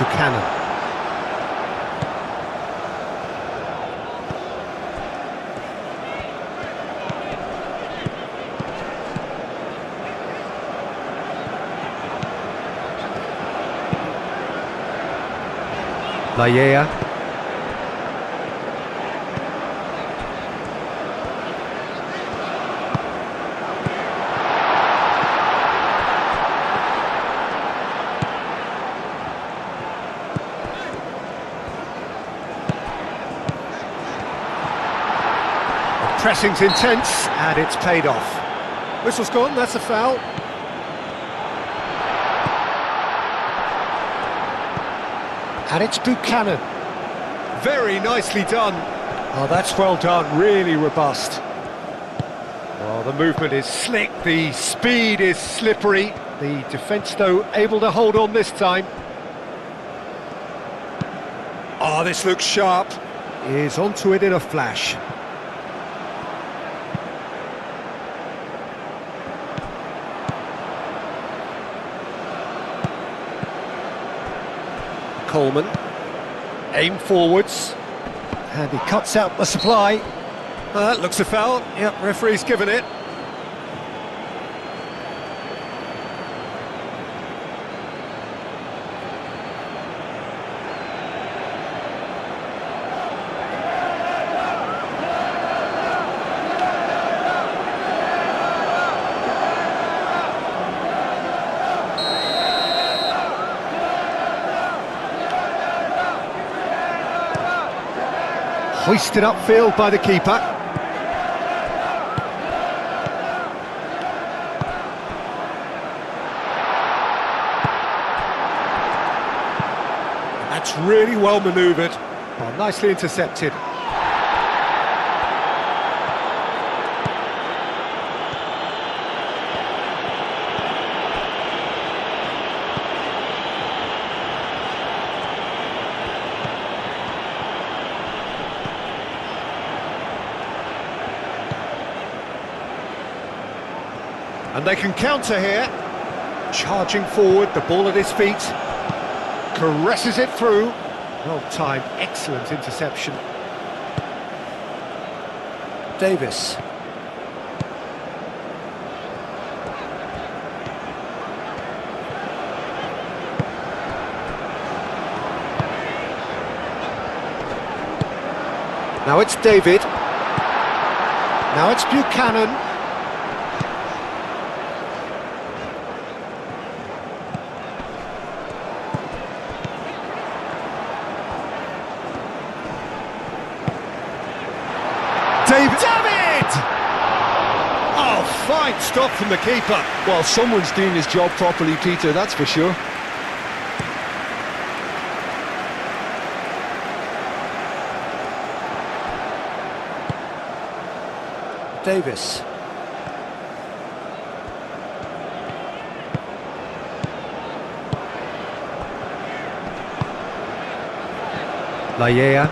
Buchanan. Laya. Pressing's intense, and it's paid off. Whistle's gone, that's a foul. And it's Buchanan. Very nicely done. Oh, that's well done, really robust. Well, the movement is slick, the speed is slippery. The defence, though, able to hold on this time. Oh, this looks sharp. Is onto it in a flash. Coleman, aim forwards, and he cuts out the supply. That looks a foul. Yep, referee's given it. Hoisted upfield by the keeper. That's really well manoeuvred. Oh, nicely intercepted. And they can counter here. Charging forward, the ball at his feet. Caresses it through. Well timed, excellent interception. Davis. Now it's David. Now it's Buchanan. David! Oh, fine stop from the keeper. Well, someone's doing his job properly, Peter, that's for sure. Davis. Laya.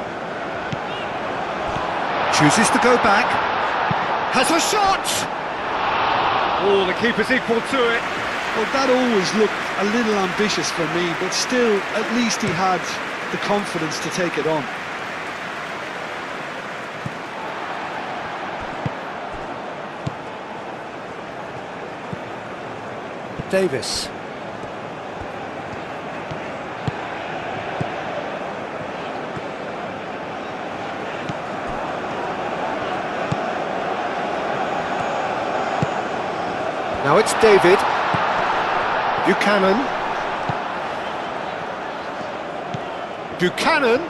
Chooses to go back. Has a shot! Oh, the keeper's equal to it. Well, that always looked a little ambitious for me, but still, at least he had the confidence to take it on. Davis. Now it's David. Buchanan. Buchanan.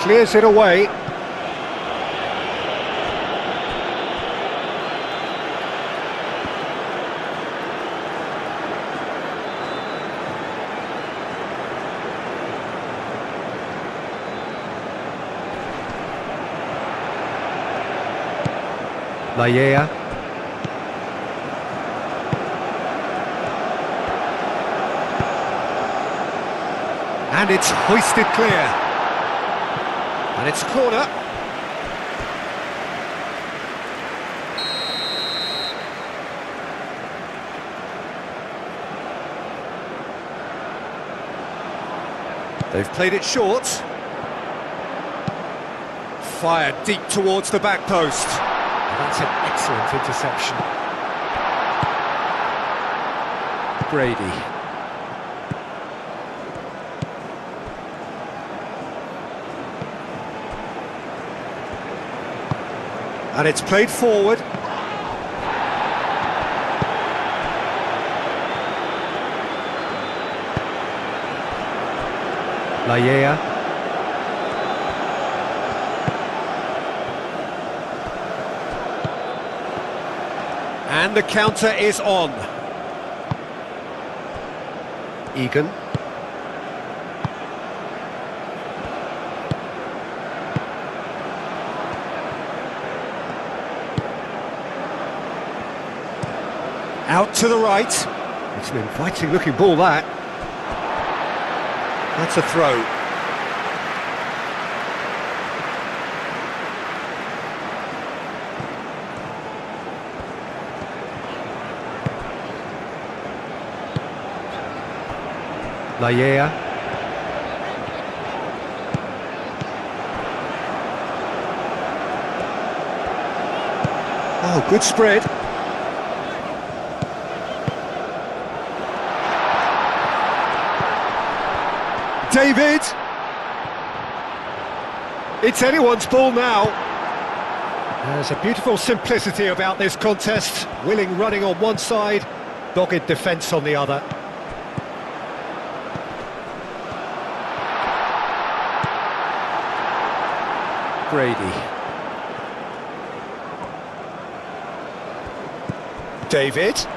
Clears it away. Laya. And it's hoisted clear. And it's a corner. They've played it short. Fired deep towards the back post. And that's an excellent interception. Brady. And it's played forward. Laya. And the counter is on. Egan. Out to the right. It's an inviting looking ball, that. That's a throw. Laya. Oh, good spread. David! It's anyone's ball now. There's a beautiful simplicity about this contest. Willing running on one side, dogged defence on the other. Brady. David.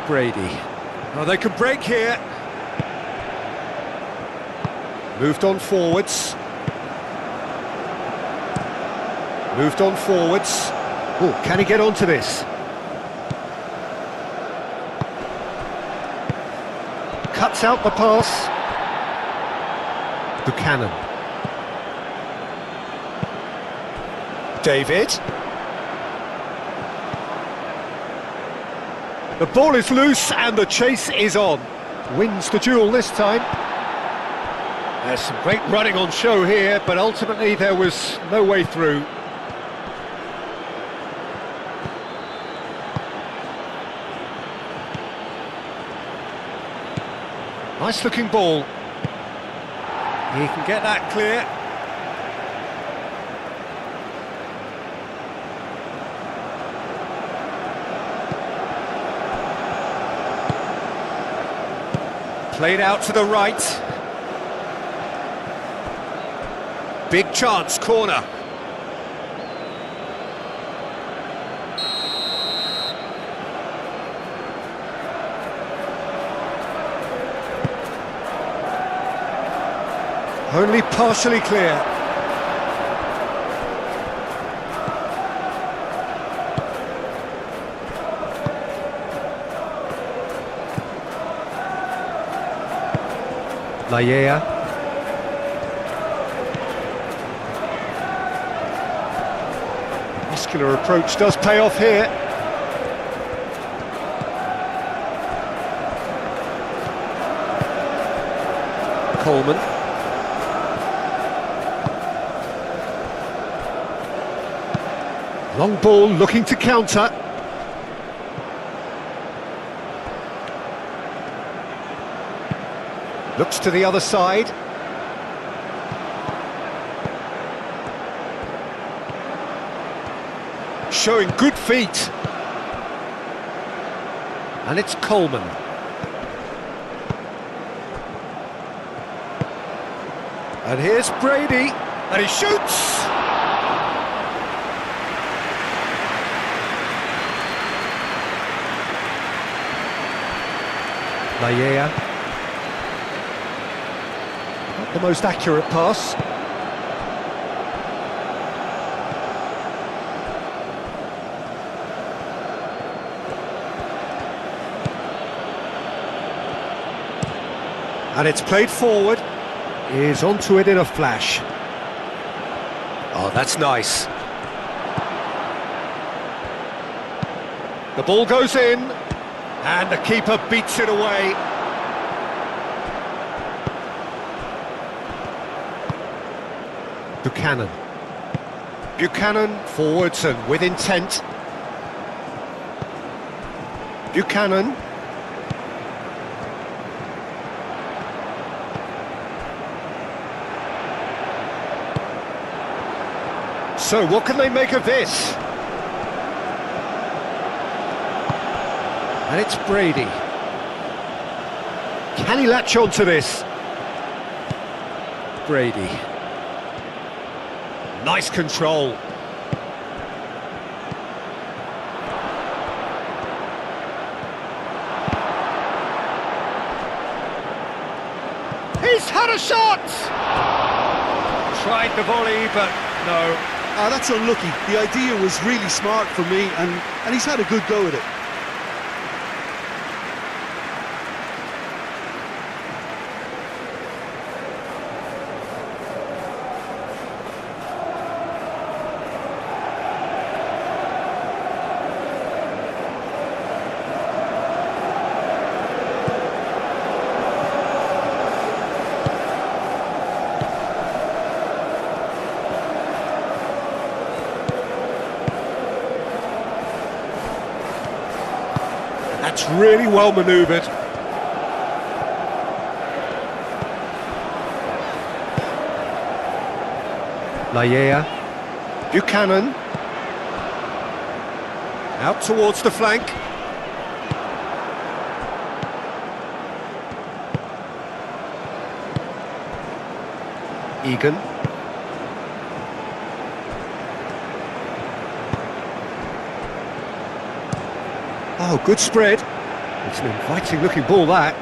Brady. Oh, they can break here. Moved on forwards. Moved on forwards. Oh, can he get onto this? Cuts out the pass. Buchanan. David. The ball is loose and the chase is on. Wins the duel this time. There's some great running on show here, but ultimately there was no way through. Nice looking ball. He can get that clear. Played out to the right. Big chance, corner. Only partially clear. Laya. Muscular approach does pay off here. Coleman. Long ball looking to counter. Looks to the other side. Showing good feet. And it's Coleman. And here's Brady. And he shoots! Laya. Not the most accurate pass. And it's played forward. He's onto it in a flash. Oh, that's nice. The ball goes in, and the keeper beats it away. Buchanan. Buchanan forwards and with intent. Buchanan. So what can they make of this? And it's Brady. Can he latch on to this? Brady. Nice control. He's had a shot! Tried the volley, but no. That's unlucky. The idea was really smart for me, and he's had a good go at it. That's really well manoeuvred. Laya. Buchanan. Out towards the flank. Egan. Oh, good spread. It's an inviting looking ball, that.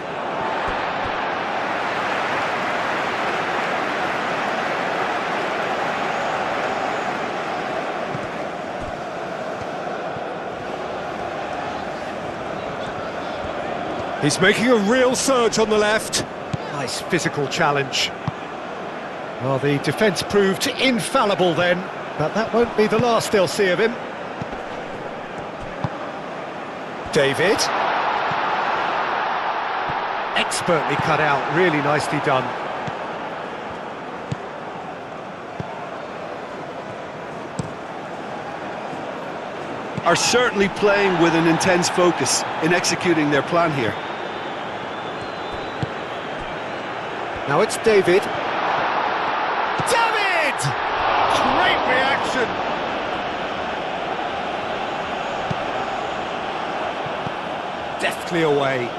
He's making a real surge on the left. Nice physical challenge. Well, the defence proved infallible then, but that won't be the last they'll see of him. David. Expertly cut out, really nicely done. Are certainly playing with an intense focus in executing their plan here. Now it's David. David! Great reaction! Deftly away.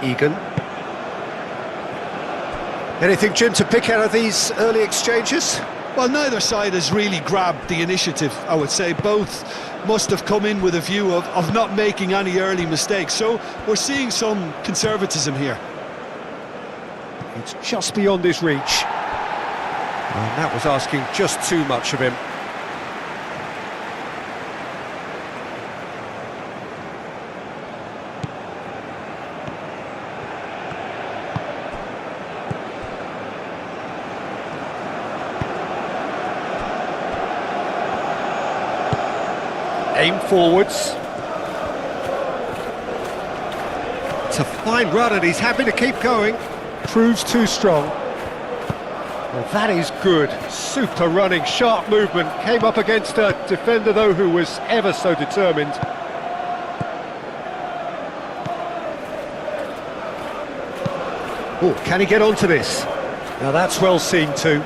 Egan. Anything, Jim, to pick out of these early exchanges? Well, neither side has really grabbed the initiative, I would say. Both must have come in with a view of not making any early mistakes. So we're seeing some conservatism here. It's just beyond his reach. And that was asking just too much of him. Aim forwards. It's a fine run and he's happy to keep going. Proves too strong. Well, that is good. Super running, sharp movement. Came up against a defender, though, who was ever so determined. Oh, can he get onto this? Now that's well seen too.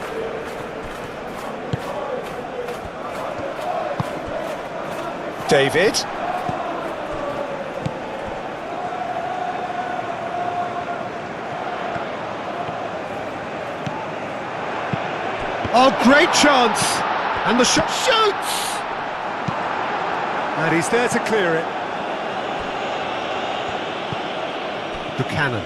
David. Oh, great chance! And the shot shoots! And he's there to clear it. Buchanan.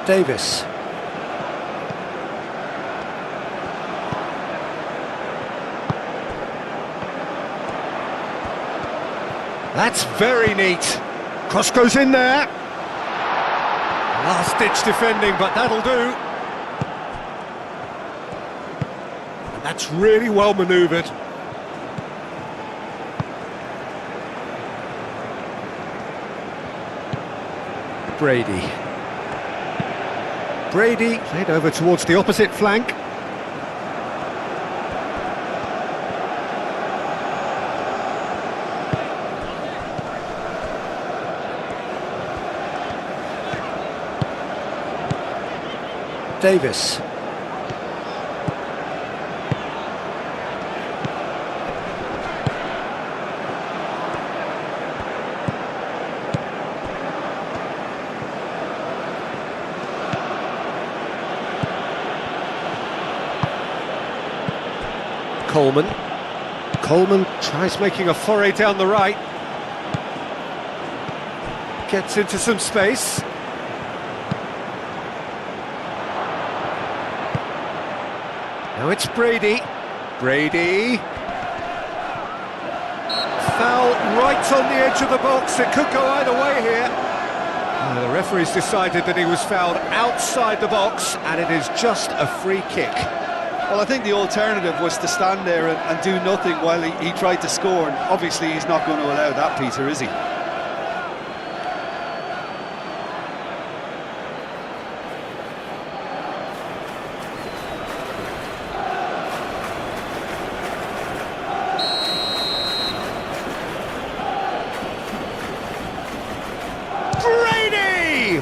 Davis. That's very neat. Cross goes in there. Last-ditch defending, but that'll do. And that's really well manoeuvred. Brady. Brady played over towards the opposite flank. Davis. Coleman. Coleman tries making a foray down the right. Gets into some space. Now it's Brady. Brady. Foul right on the edge of the box. It could go either way here. The referee's decided that he was fouled outside the box, and it is just a free kick. Well, I think the alternative was to stand there and do nothing while he tried to score, and obviously he's not going to allow that, Peter, is he? Brady!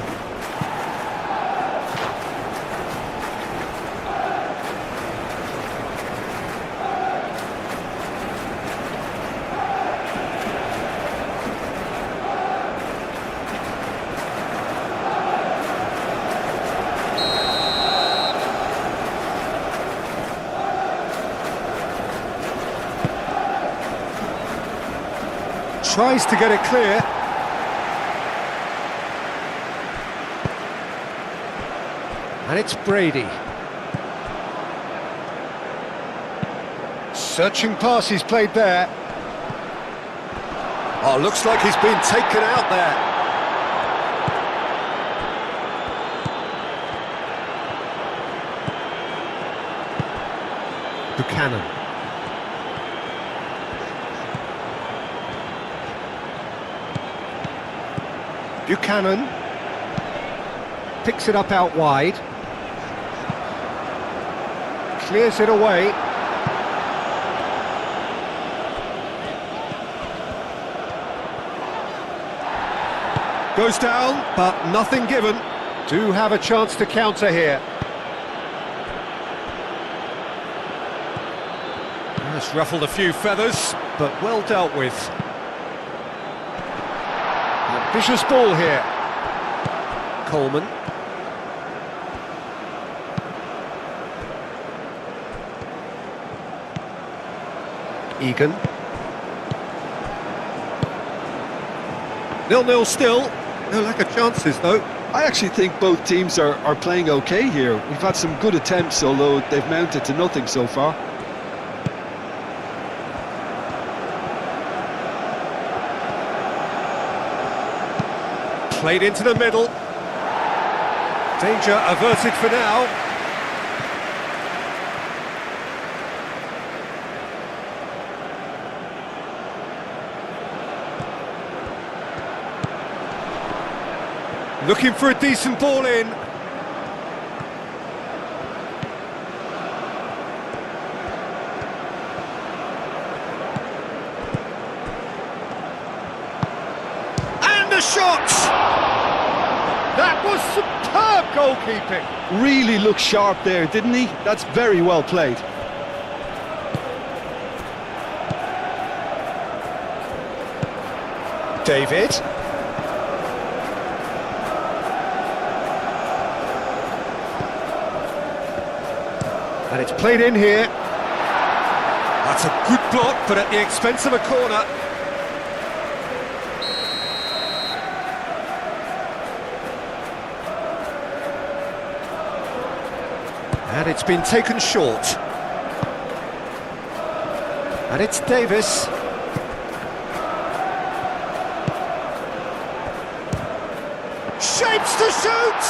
Tries to get it clear. And it's Brady. Searching pass he's played there. Oh, looks like he's been taken out there. Buchanan. Buchanan picks it up out wide, clears it away. Goes down, but nothing given. Do have a chance to counter here. That's ruffled a few feathers, but well dealt with. Vicious ball here. Coleman. Egan. 0-0 still. No lack of chances though. I actually think both teams are playing okay here. We've had some good attempts, although they've mounted to nothing so far. Played into the middle. Danger averted for now. Looking for a decent ball in. And the shot! That was superb goalkeeping. Really looked sharp there, didn't he? That's very well played. David. And it's played in here. That's a good block, but at the expense of a corner. it's been taken short. And it's Davis. Shapes to shoot!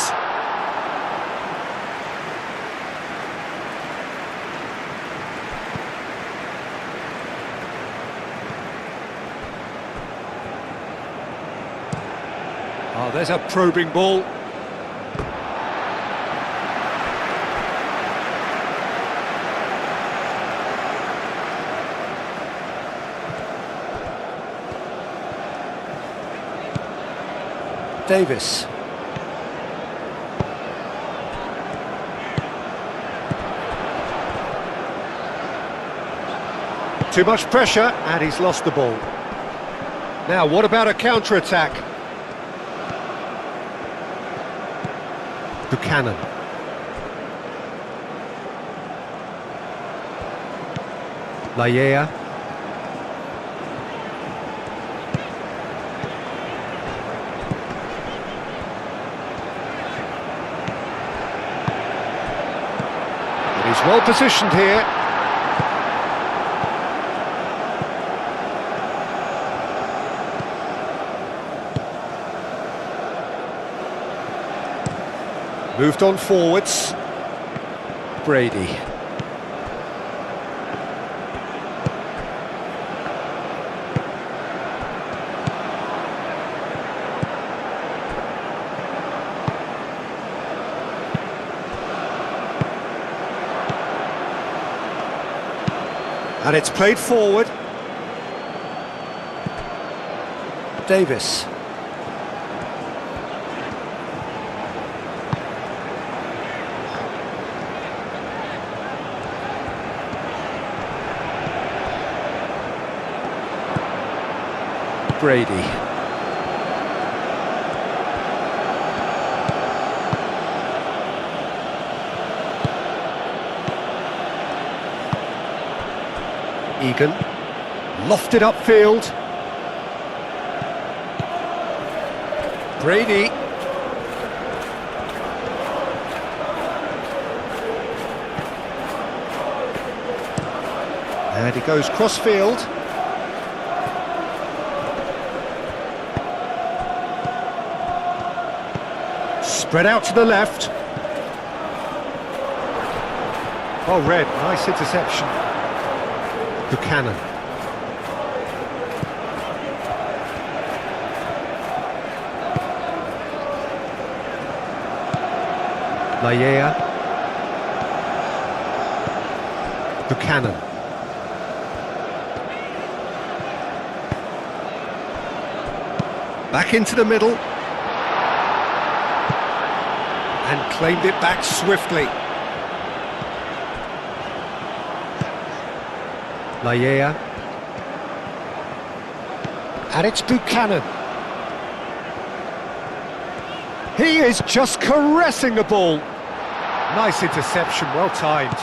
Oh, there's a probing ball. Davis. Too much pressure, and he's lost the ball. Now, what about a counter-attack? Buchanan. Lallea. And he's well positioned here. Moved on forwards. Brady. And it's played forward. Davis. Brady. Egan. Lofted upfield. Brady. And he goes cross-field. Spread out to the left. Oh, Red, nice interception. Buchanan. Lallea. Buchanan. Back into the middle. And claimed it back swiftly. Lallea. And it's Buchanan. He is just caressing the ball. Nice interception, well timed.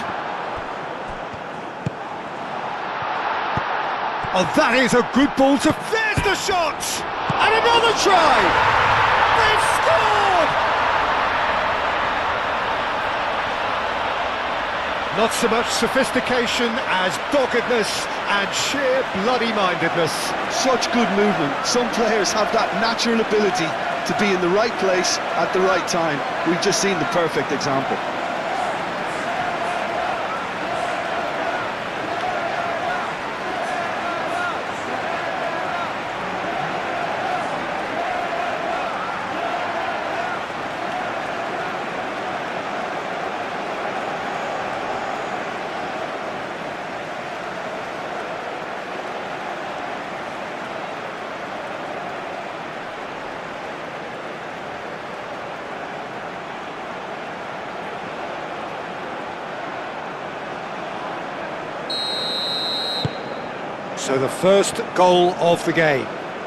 Oh, that is a good ball to... There's the shot! And another try! They've scored! Not so much sophistication as doggedness and sheer bloody-mindedness. Such good movement. Some players have that natural ability to be in the right place at the right time. We've just seen the perfect example. So the first goal of the game.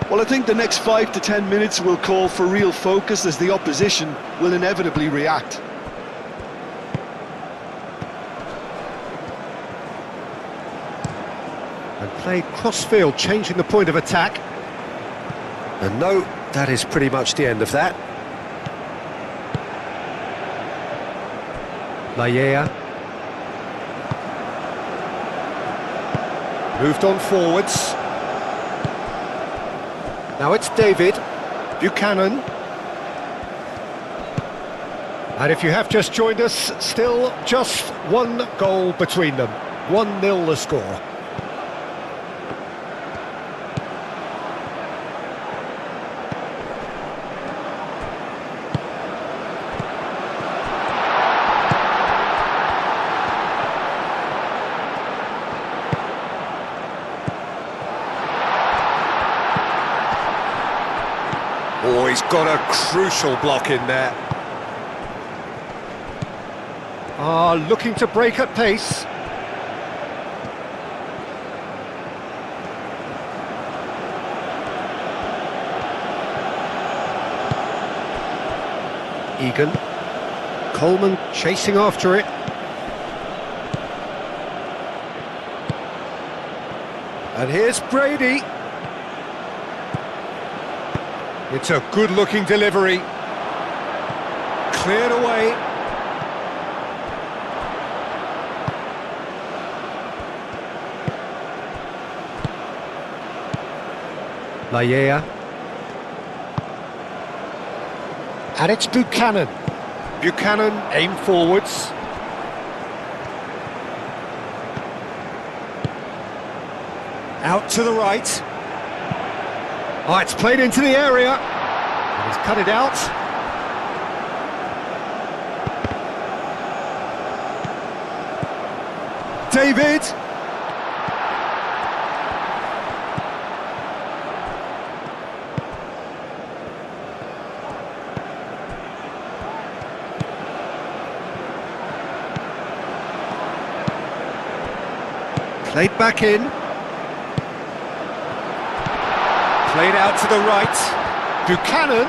Well, I think the next 5 to 10 minutes will call for real focus as the opposition will inevitably react. And played cross-field, changing the point of attack. And no, that is pretty much the end of that. Lallea. Moved on forwards. Now it's David. Buchanan. And if you have just joined us, still just one goal between them. 1-0 the score. Oh, he's got a crucial block in there. Looking to break at pace. Egan. Coleman chasing after it. And here's Brady. It's a good-looking delivery. Cleared away. Laya. And it's Buchanan. Buchanan, aim forwards. Out to the right. Oh, it's played into the area. And he's cut it out. David. Played back in. Played out to the right. Buchanan.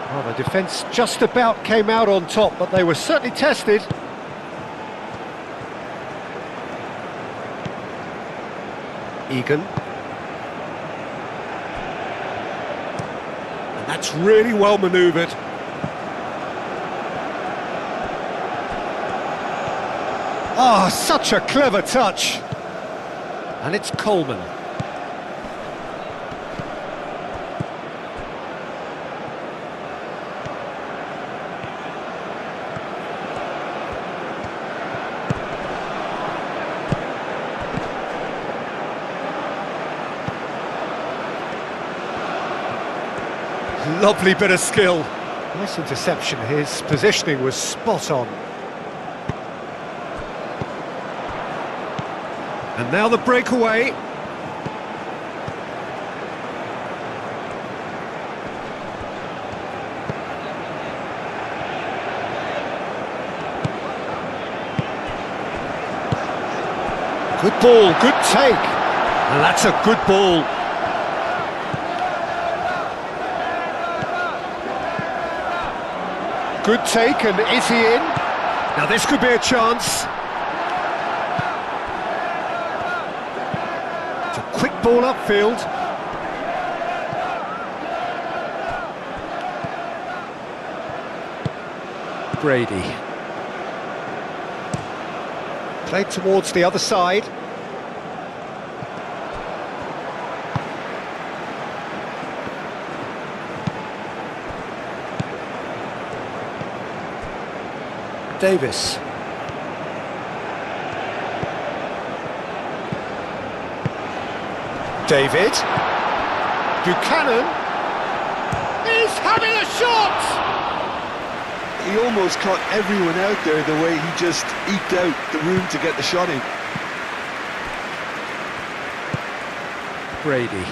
Well, the defence just about came out on top, but they were certainly tested. Egan. And that's really well manoeuvred. Oh, such a clever touch. And it's Coleman. Lovely bit of skill. Nice interception. His positioning was spot on. And now the breakaway. Good ball, good take. And that's a good ball. Good take, and is he in? Now this could be a chance. Quick ball upfield. Brady. Played towards the other side. Davis. David. Buchanan is having a shot! He almost caught everyone out there the way he just eked out the room to get the shot in. Brady.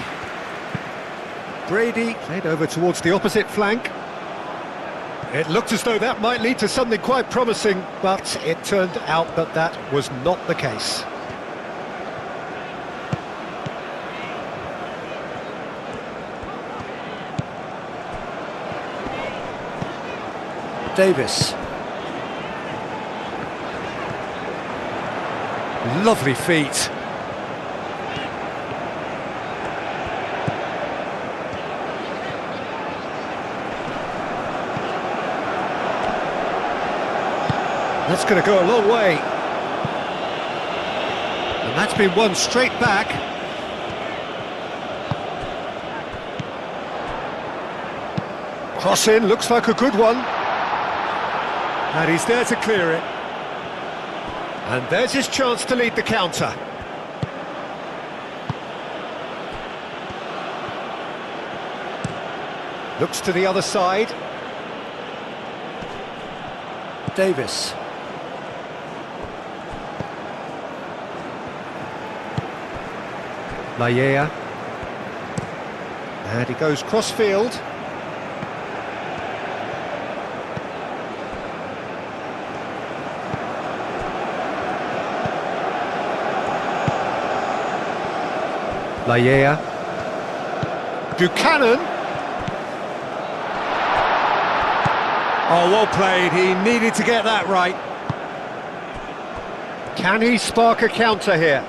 Brady played over towards the opposite flank. It looked as though that might lead to something quite promising, but it turned out that that was not the case. Davis. Lovely feet. That's going to go a long way. That's been won straight back. Cross in, looks like a good one. And he's there to clear it. And there's his chance to lead the counter. Looks to the other side. Davis. Laya. And he goes cross-field. Laya. Buchanan. Oh, well played. He needed to get that right. Can he spark a counter here?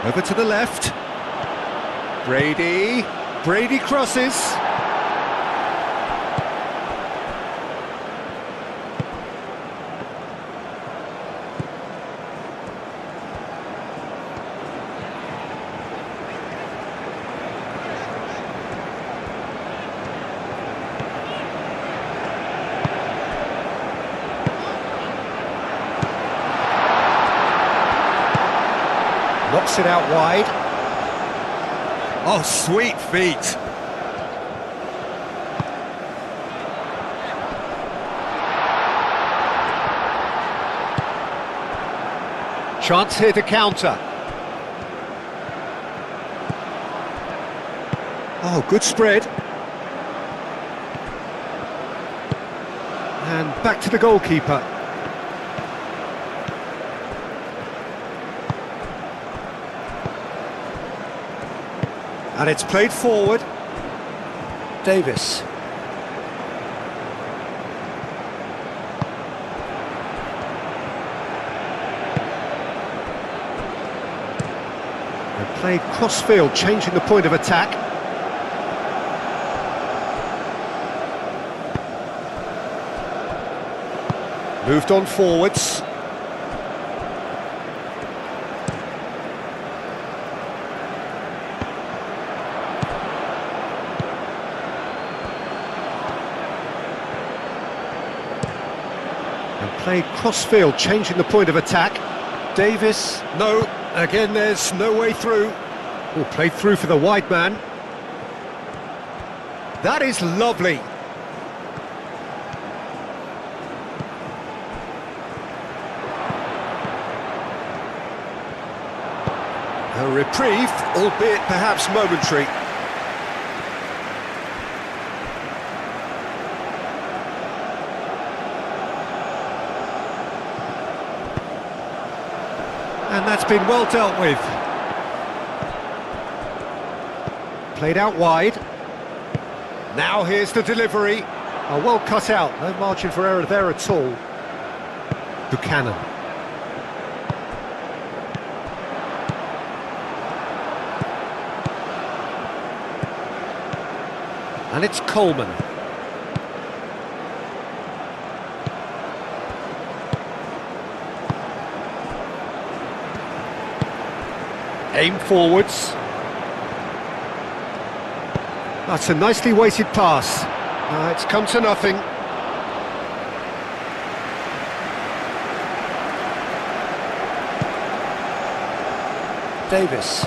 Over to the left. Brady. Brady crosses. Knocks it out wide. Oh, sweet feet. Chance here to counter. Oh, good spread. And back to the goalkeeper. And it's played forward. Davis. And played cross-field, changing the point of attack. Moved on forwards. Played cross-field, changing the point of attack. Davis, no, again there's no way through. Oh, played through for the wide man. That is lovely. A reprieve, albeit perhaps momentary. And that's been well dealt with. Played out wide. Now here's the delivery. Oh, well cut out. No margin for error there at all. Buchanan. And it's Coleman. Aim forwards. That's a nicely weighted pass. It's come to nothing. Davis.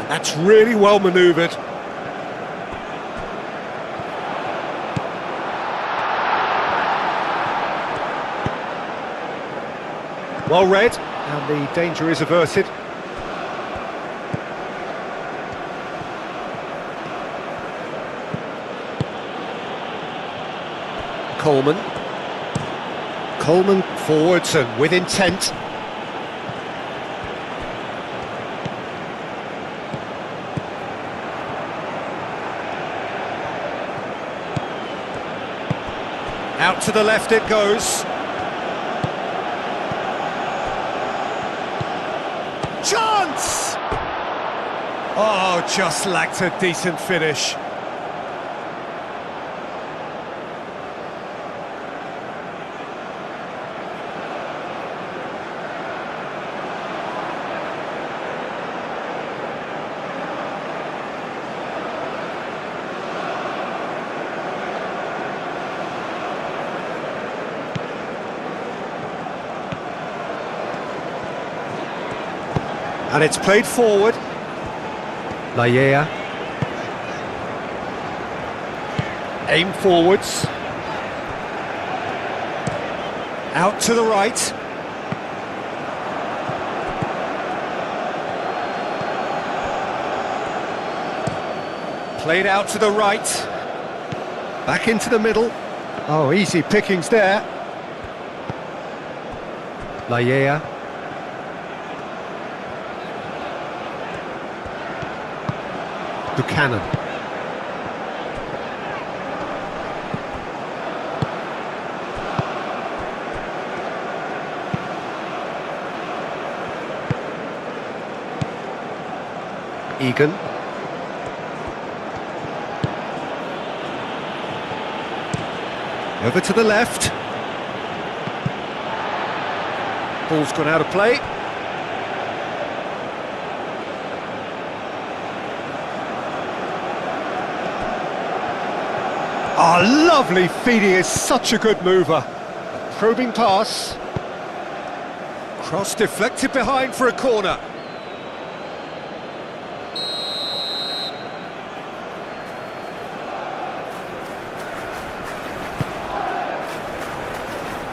And that's really well manoeuvred. Well read, and the danger is averted. Coleman. Coleman forwards and with intent. Out to the left it goes. Chance! Oh, just lacked a decent finish. And it's played forward. Laya. Aim forwards. Out to the right. Played out to the right. Back into the middle. Oh, easy pickings there. Laya. Buchanan. Egan. Over to the left. Ball's gone out of play. Oh, lovely feed, he is such a good mover. Probing pass. Cross deflected behind for a corner.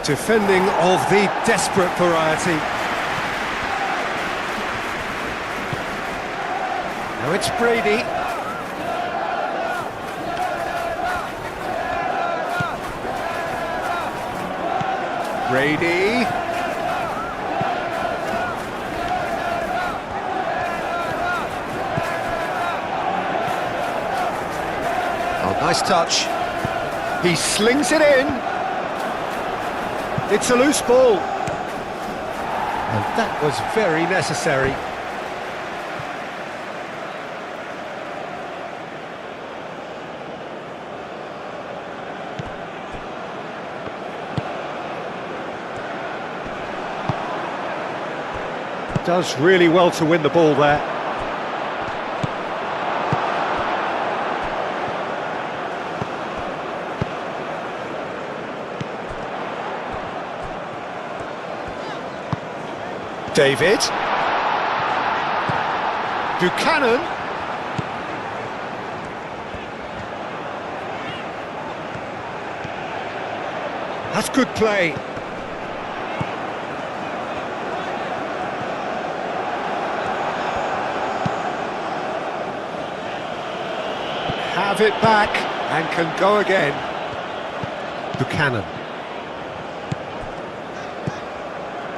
Defending of the desperate variety. Now it's Brady. Brady. Oh, nice touch. He slings it in. It's a loose ball. And that was very necessary. Does really well to win the ball there. David. Buchanan. That's good play. Have it back and can go again. Buchanan.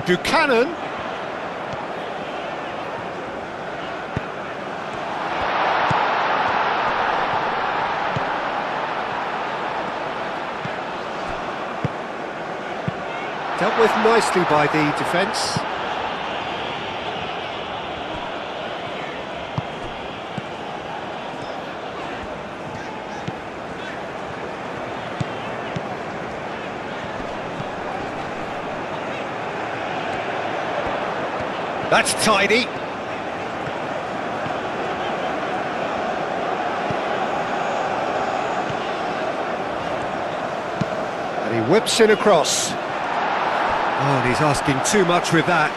Buchanan. Dealt with nicely by the defence. That's tidy. And he whips it across. Oh, and he's asking too much with that.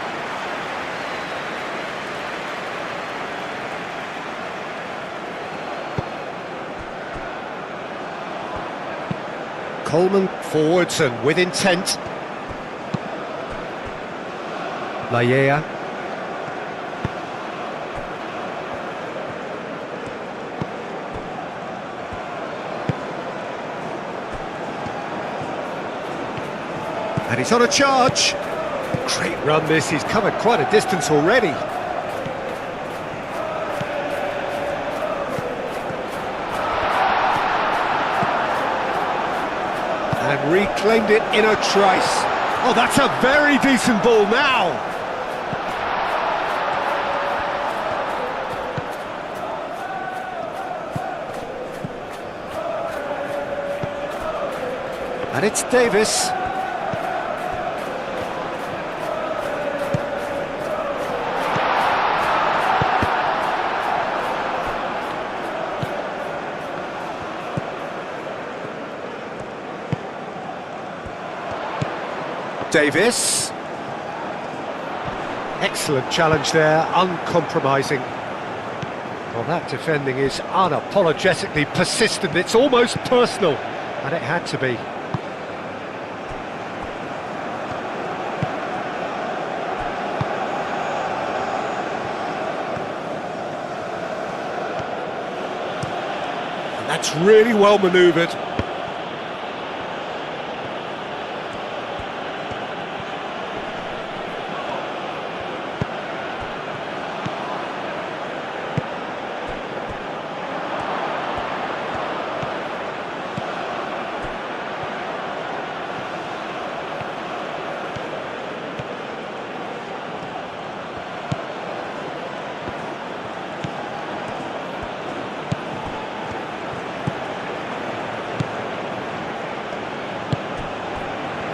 Coleman forwards and with intent. Laya. And he's on a charge. Great run this, he's covered quite a distance already. And reclaimed it in a trice. Oh, that's a very decent ball now. And it's Davis. Davis. Excellent challenge there, uncompromising. Well, that defending is unapologetically persistent. It's almost personal, and it had to be. And that's really well manoeuvred.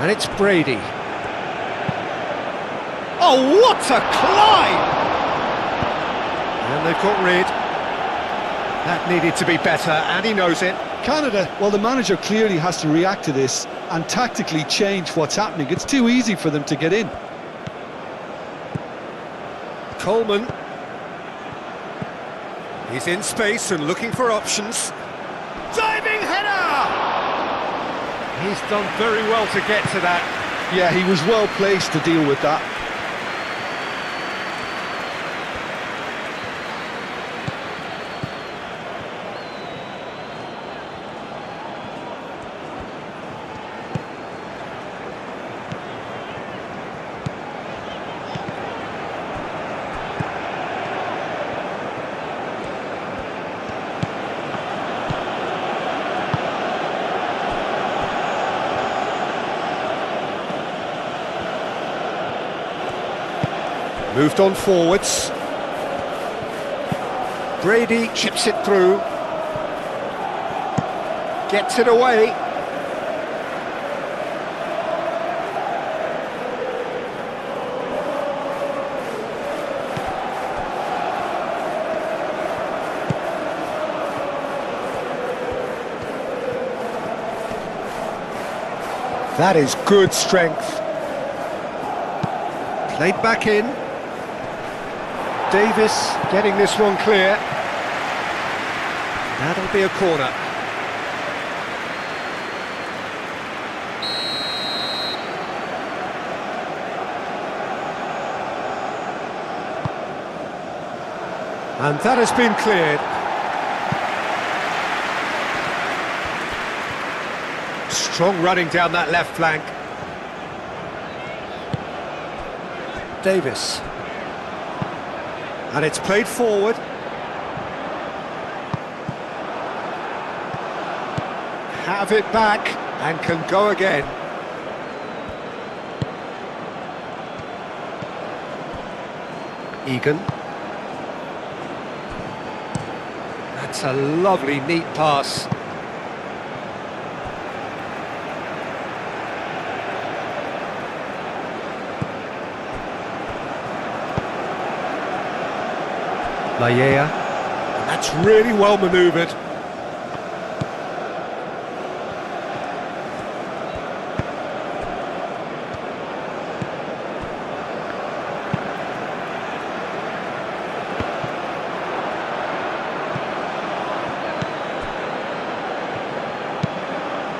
And it's Brady. Oh, what a climb! And they've got rid. That needed to be better, and he knows it. Canada, well, the manager clearly has to react to this and tactically change what's happening. It's too easy for them to get in. Coleman. He's in space and looking for options. Diving header! He's done very well to get to that. Yeah, he was well placed to deal with that. Moved on forwards. Brady chips it through. Gets it away. That is good strength. Played back in. Davis getting this one clear. That'll be a corner. And that has been cleared. Strong running down that left flank. Davis. And it's played forward. Have it back and can go again. Egan. That's a lovely, neat pass. Laya, and that's really well manoeuvred.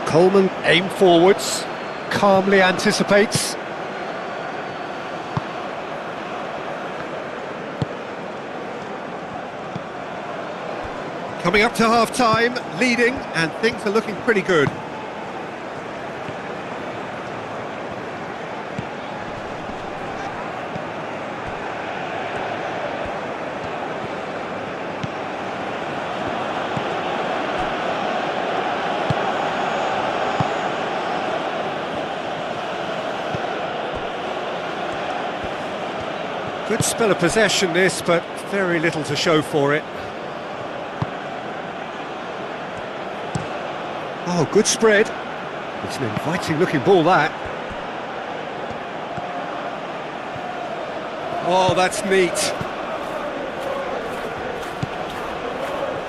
Coleman aim forwards, calmly anticipates. Coming up to half-time, leading, and things are looking pretty good. Good spell of possession this, but very little to show for it. Oh, good spread. It's an inviting-looking ball, that. Oh, that's neat.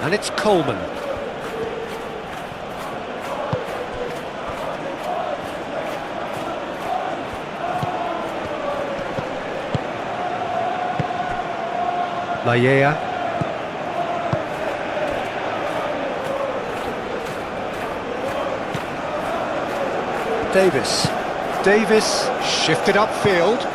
And it's Coleman. Laia. Davis. Davis shifted upfield.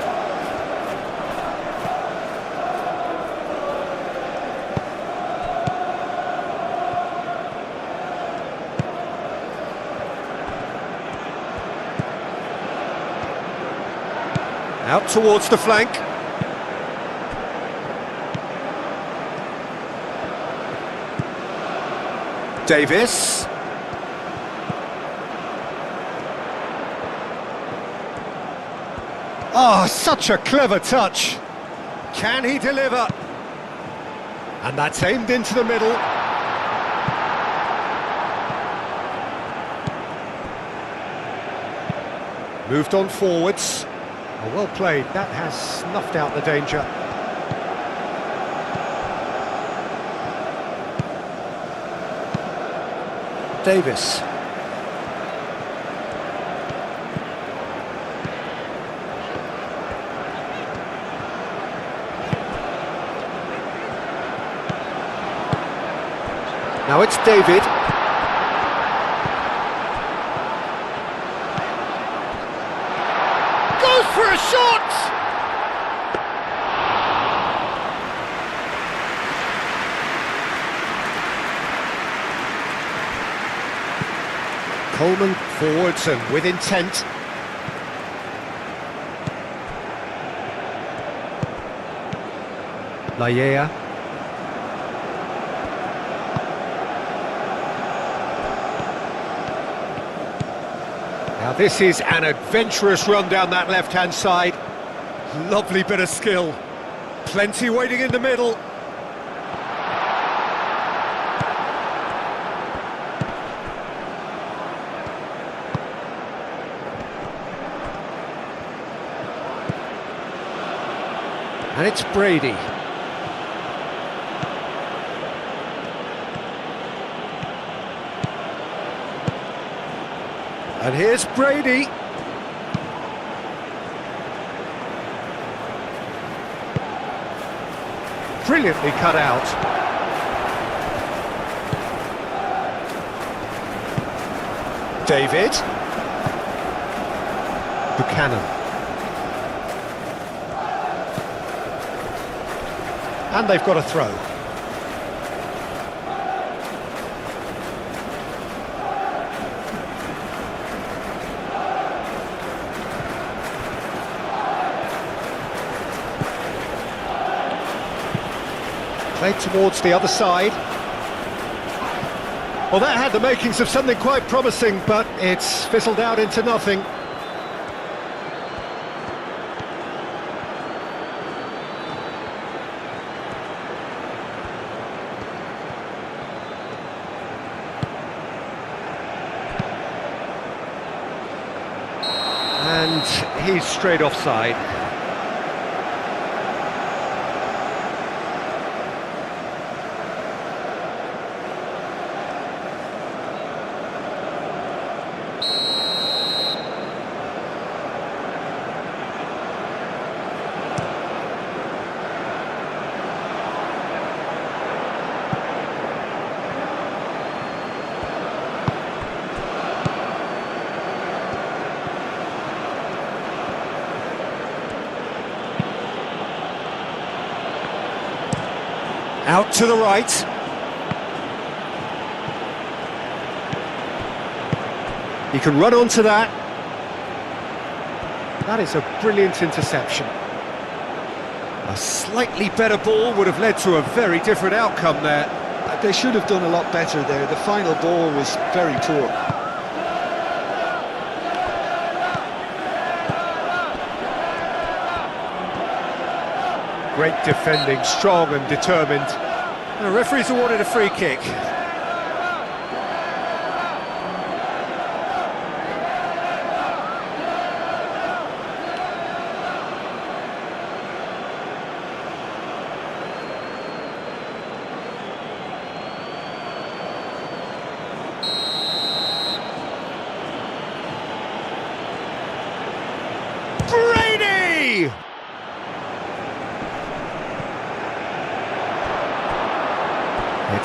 Out towards the flank. Davis. Oh, such a clever touch. Can he deliver? And that's aimed into the middle. Moved on forwards. Oh, well played. That has snuffed out the danger. Davis. Now it's David. Goes for a shot! Coleman forwards and with intent. Laia. Now this is an adventurous run down that left-hand side. Lovely bit of skill. Plenty waiting in the middle. And it's Brady. And here's Brady. Brilliantly cut out. David. Buchanan. And they've got a throw. Played towards the other side. Well, that had the makings of something quite promising, but it's fizzled out into nothing. And he's straight offside. Out to the right. He can run onto that. That is a brilliant interception. A slightly better ball would have led to a very different outcome there. They should have done a lot better there. The final ball was very poor. Great defending, strong and determined. The referee's awarded a free kick.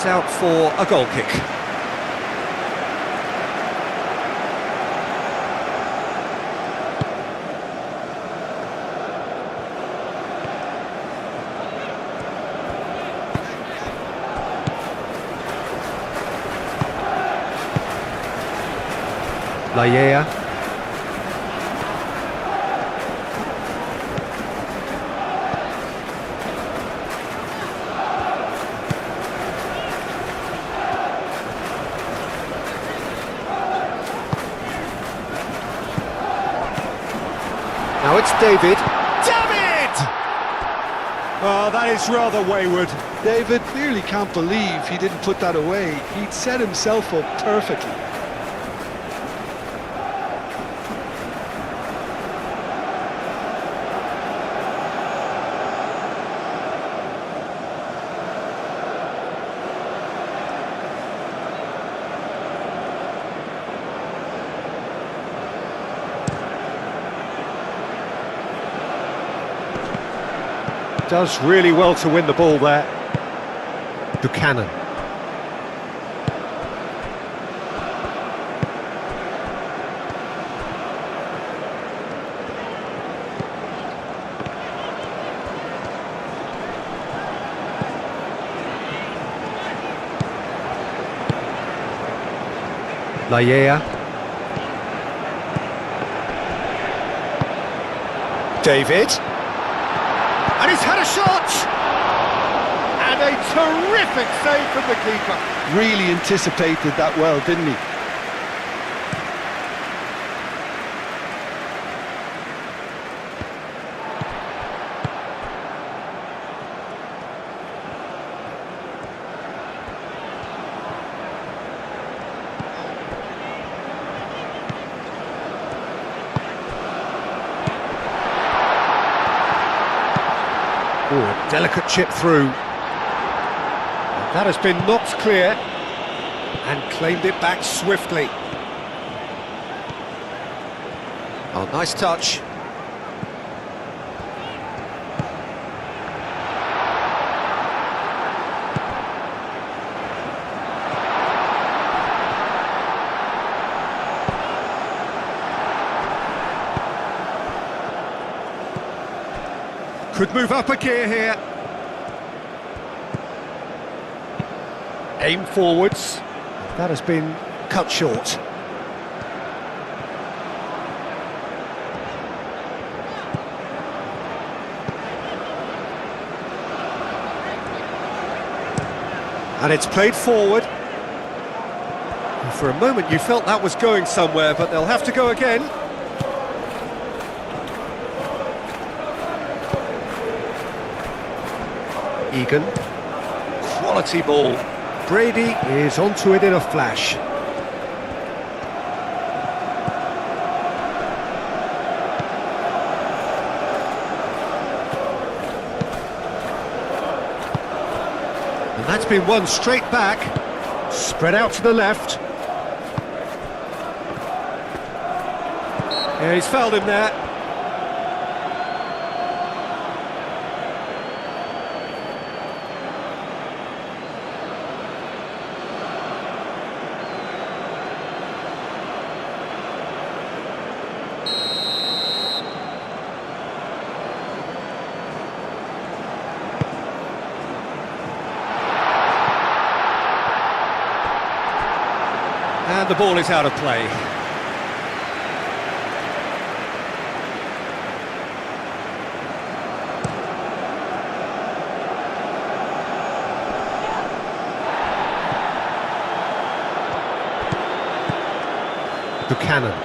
It's out for a goal kick. Laya. Now it's David. David! Oh, that is rather wayward. David clearly can't believe he didn't put that away. He'd set himself up perfectly. Does really well to win the ball there. Buchanan. Laya. David. And he's had a shot! And a terrific save from the keeper. Really anticipated that well, didn't he? Ooh, a delicate chip through. That has been knocked clear and claimed it back swiftly. Oh, nice touch. Could move up a gear here. Aim forwards. That has been cut short. And it's played forward. For a moment you felt that was going somewhere, but they'll have to go again. Egan. Quality ball. Brady is onto it in a flash. And that's been won straight back. Spread out to the left. Yeah, he's fouled him there. And the ball is out of play. Buchanan.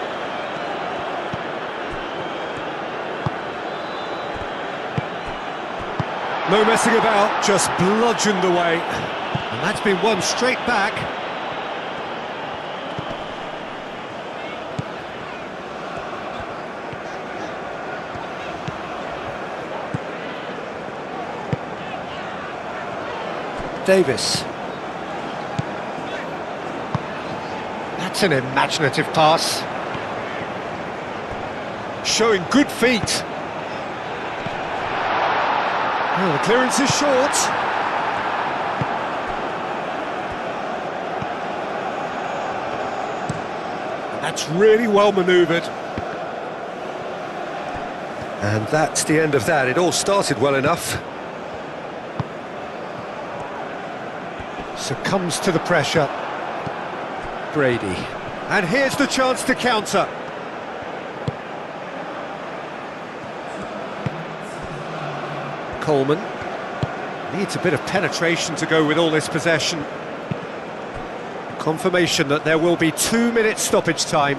No messing about, just bludgeoned away. And that's been won straight back. Davis. That's an imaginative pass. Showing good feet. Well, the clearance is short. That's really well manoeuvred. And that's the end of that. It all started well enough. Succumbs to the pressure. Brady. And here's the chance to counter. Coleman. Needs a bit of penetration to go with all this possession. Confirmation that there will be 2 minutes stoppage time.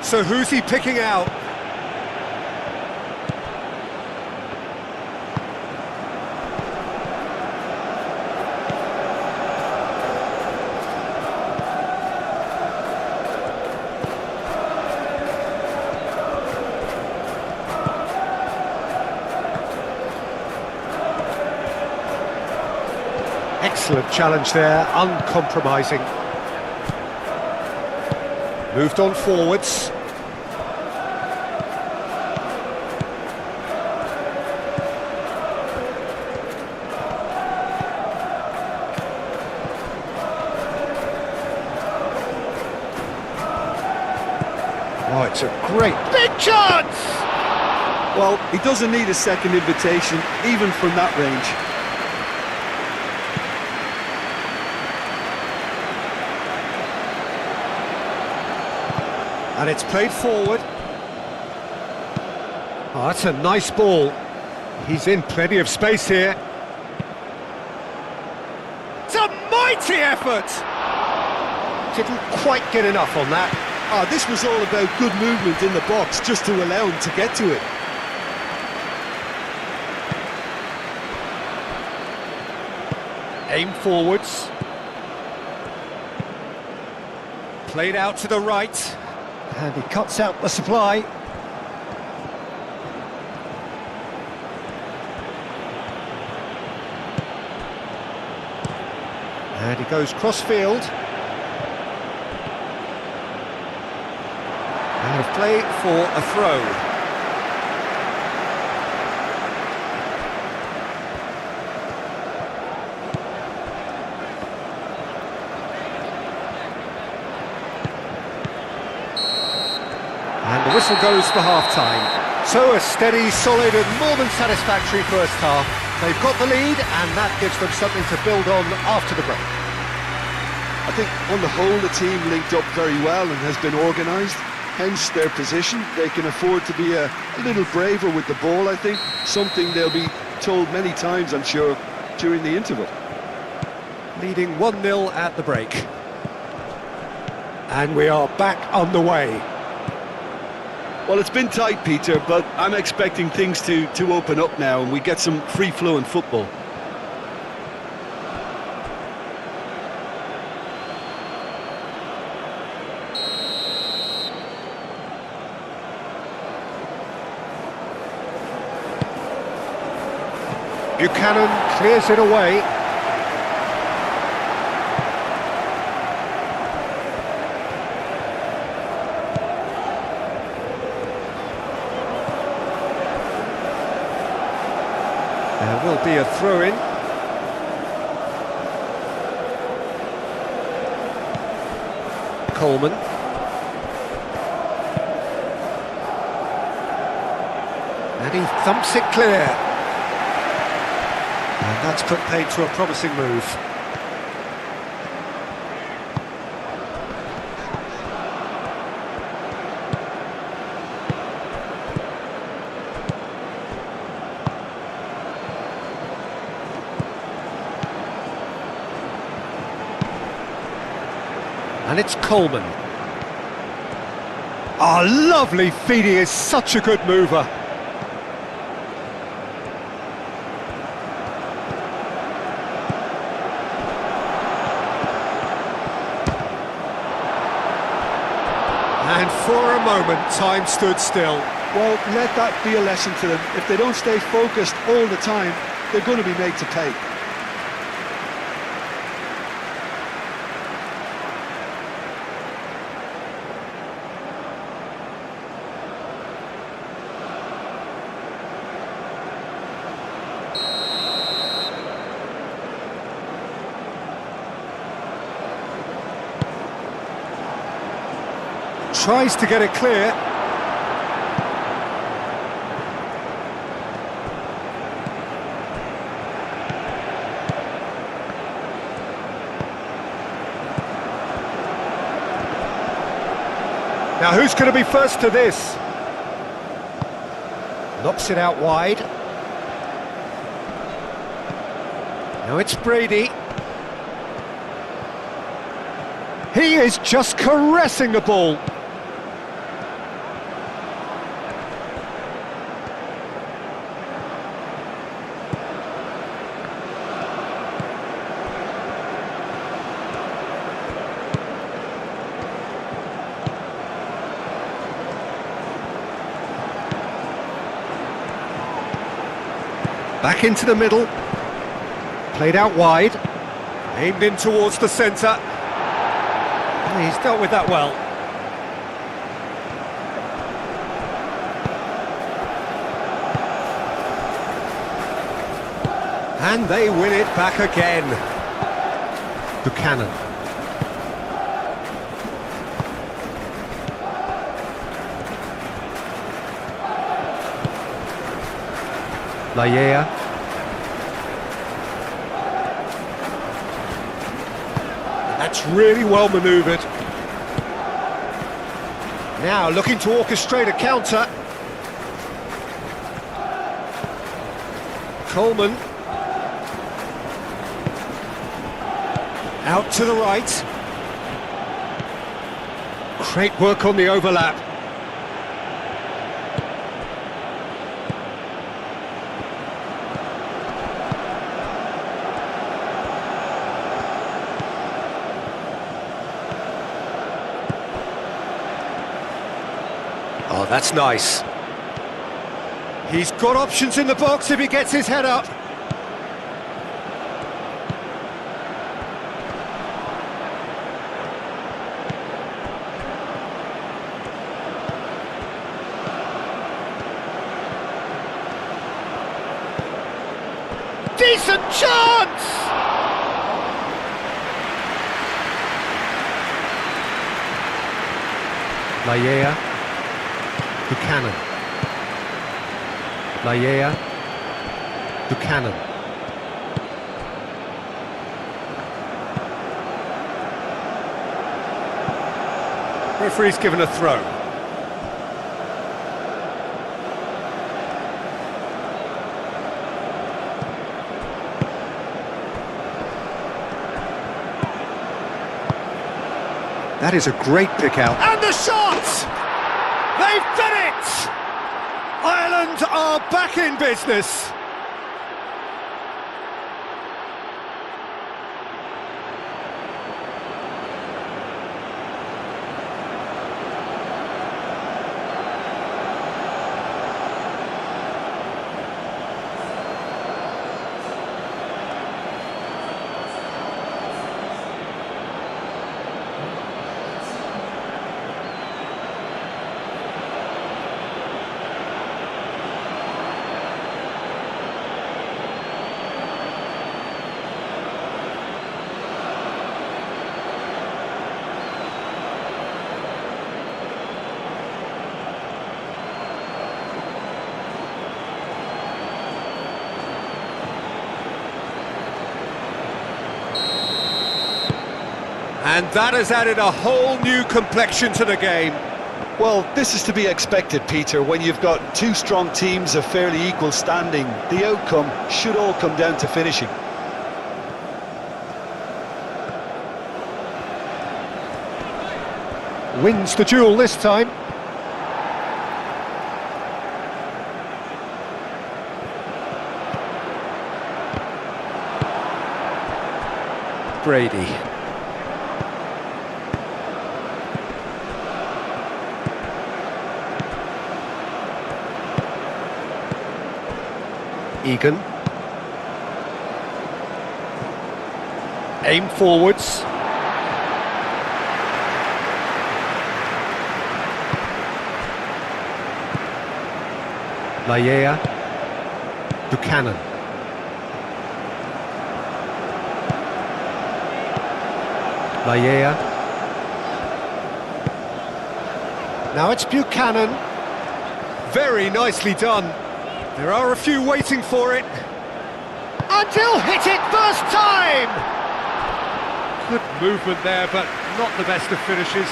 So who's he picking out? Excellent challenge there, uncompromising. Moved on forwards. Oh, it's a great big chance! Well, he doesn't need a second invitation, even from that range. And it's played forward. Oh, that's a nice ball. He's in plenty of space here. It's a mighty effort! Didn't quite get enough on that. Ah, this was all about good movement in the box, just to allow him to get to it. Aim forwards. Played out to the right. And he cuts out the supply. And he goes cross-field. Out of play for a throw. And the whistle goes for half-time. So a steady, solid and more than satisfactory first half. They've got the lead and that gives them something to build on after the break. I think on the whole the team linked up very well and has been organised. Hence their position. They can afford to be a little braver with the ball, I think. Something they'll be told many times, I'm sure, during the interval. Leading 1-0 at the break. And we are back on the way. Well, it's been tight, Peter, but I'm expecting things to open up now and we get some free-flowing football. Buchanan clears it away. There will be a throw-in. Coleman. And he thumps it clear. And that's put paid to a promising move. And it's Coleman. Oh, lovely feed, he is such a good mover. And for a moment, time stood still. Well, let that be a lesson to them. If they don't stay focused all the time, they're going to be made to pay. tries to get it clear. Now who's going to be first to this? Knocks it out wide. Now it's Brady. He is just caressing the ball. Back into the middle. Played out wide. Aimed in towards the centre. He's dealt with that well. And they win it back again. Buchanan. Laya. That's really well manoeuvred. Now looking to orchestrate a counter. Coleman. Out to the right. Great work on the overlap. Oh, that's nice. He's got options in the box if he gets his head up. Decent chance! Laya. Buchanan. Laya. Buchanan. Referee's given a throw. That is a great pick out. And the shot! They've done it! Ireland are back in business. And that has added a whole new complexion to the game. Well, this is to be expected, Peter. When you've got two strong teams of fairly equal standing, the outcome should all come down to finishing. Wins the duel this time. Brady. Egan. Aim forwards. Laya. Buchanan. Laya. Now it's Buchanan. Very nicely done. There are a few waiting for it. And he'll hit it first time! Good movement there, but not the best of finishes.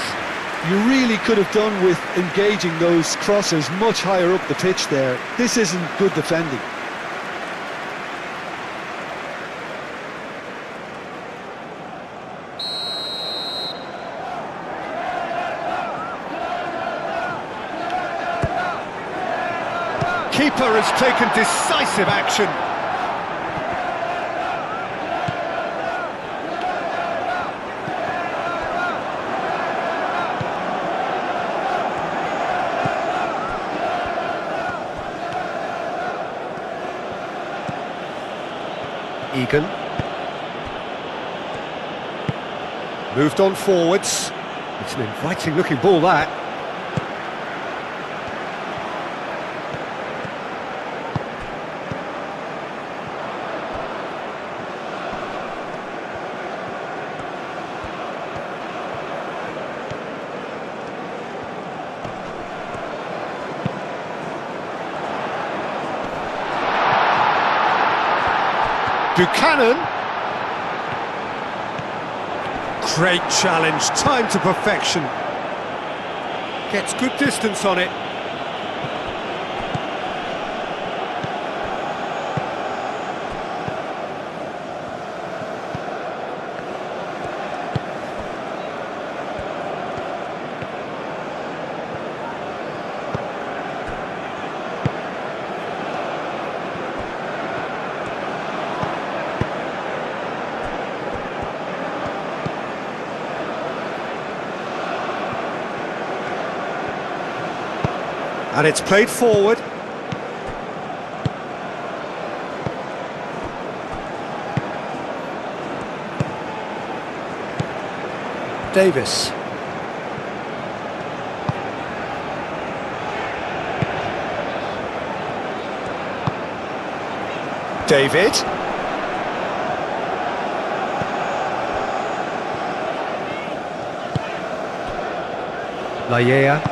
You really could have done with engaging those crosses much higher up the pitch there. This isn't good defending. Keeper has taken decisive action. Egan. Moved on forwards. It's an inviting looking ball, that. Buchanan. Great challenge, time to perfection. Gets good distance on it. And it's played forward. Davis. David. Lallea.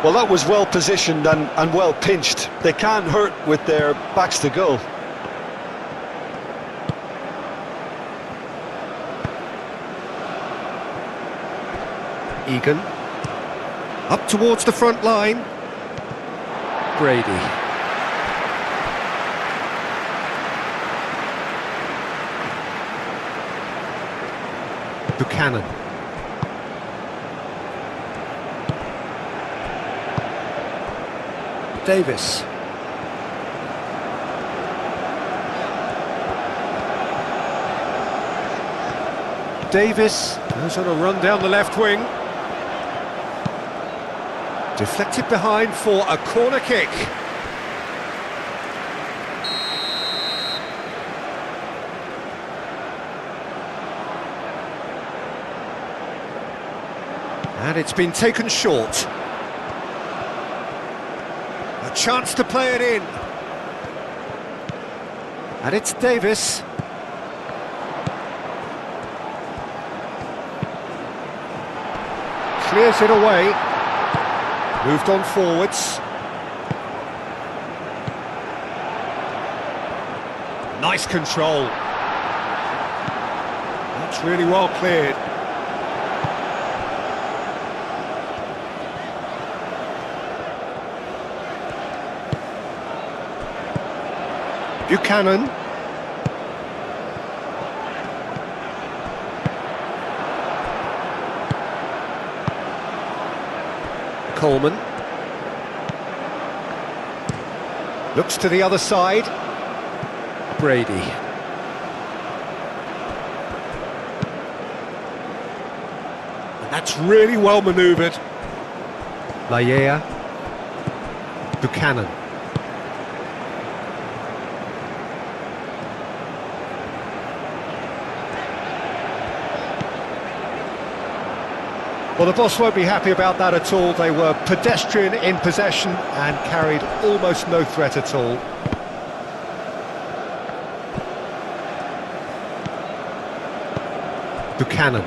Well, that was well positioned and well pinched. They can't hurt with their backs to goal. Egan. Up towards the front line. Brady. Buchanan. Davis. Davis goes on a run down the left wing. Deflected behind for a corner kick. And it's been taken short. A chance to play it in. And it's Davis. Clears it away. Moved on forwards. Nice control. That's really well cleared. Buchanan. Coleman. Looks to the other side. Brady. And that's really well manoeuvred. Lallea. Buchanan. Well, the boss won't be happy about that at all. They were pedestrian in possession and carried almost no threat at all. Buchanan.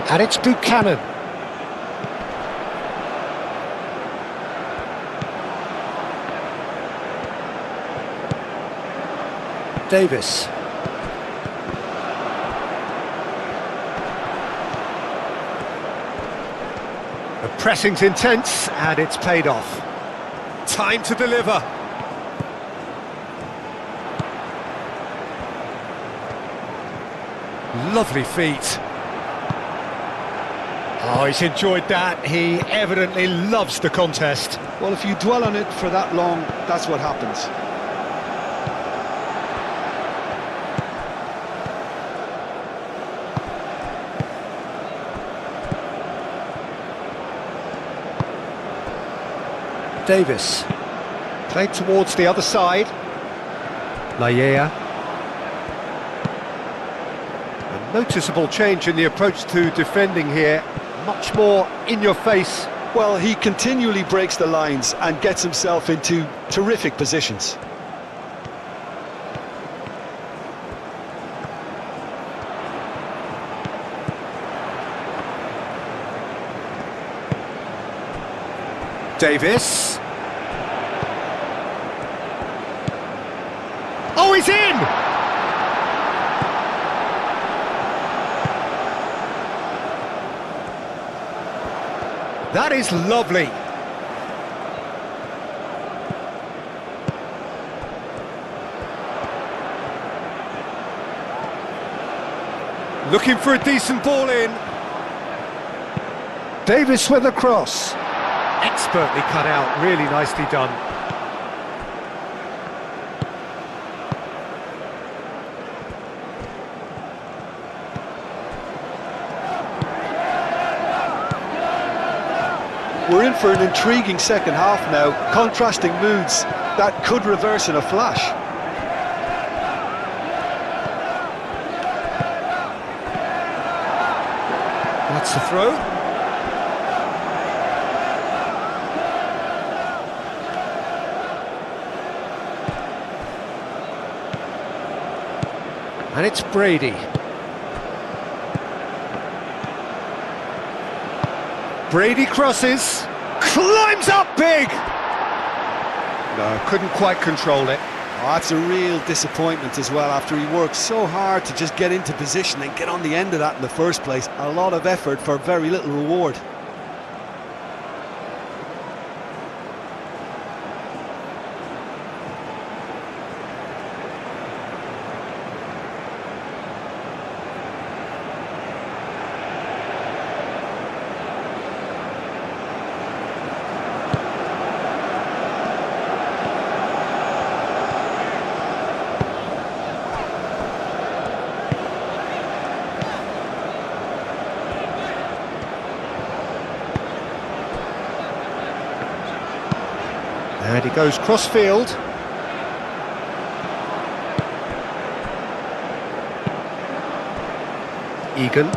And it's Buchanan. Davis. The pressing's intense and it's paid off. Time to deliver. Lovely feet. Oh, he's enjoyed that. He evidently loves the contest. Well, if you dwell on it for that long, that's what happens. Davis. Played towards the other side. Laya. A noticeable change in the approach to defending here. Much more in your face. Well, he continually breaks the lines and gets himself into terrific positions. Davis. Oh, he's in! That is lovely. Looking for a decent ball in. Davis with a cross. Expertly cut out, really nicely done. We're in for an intriguing second half now, contrasting moods that could reverse in a flash. That's the throw. And it's Brady. Brady crosses, climbs up big! No, couldn't quite control it. Oh, that's a real disappointment as well, after he worked so hard to just get into position and get on the end of that in the first place. A lot of effort for very little reward. And he goes cross-field. Egan.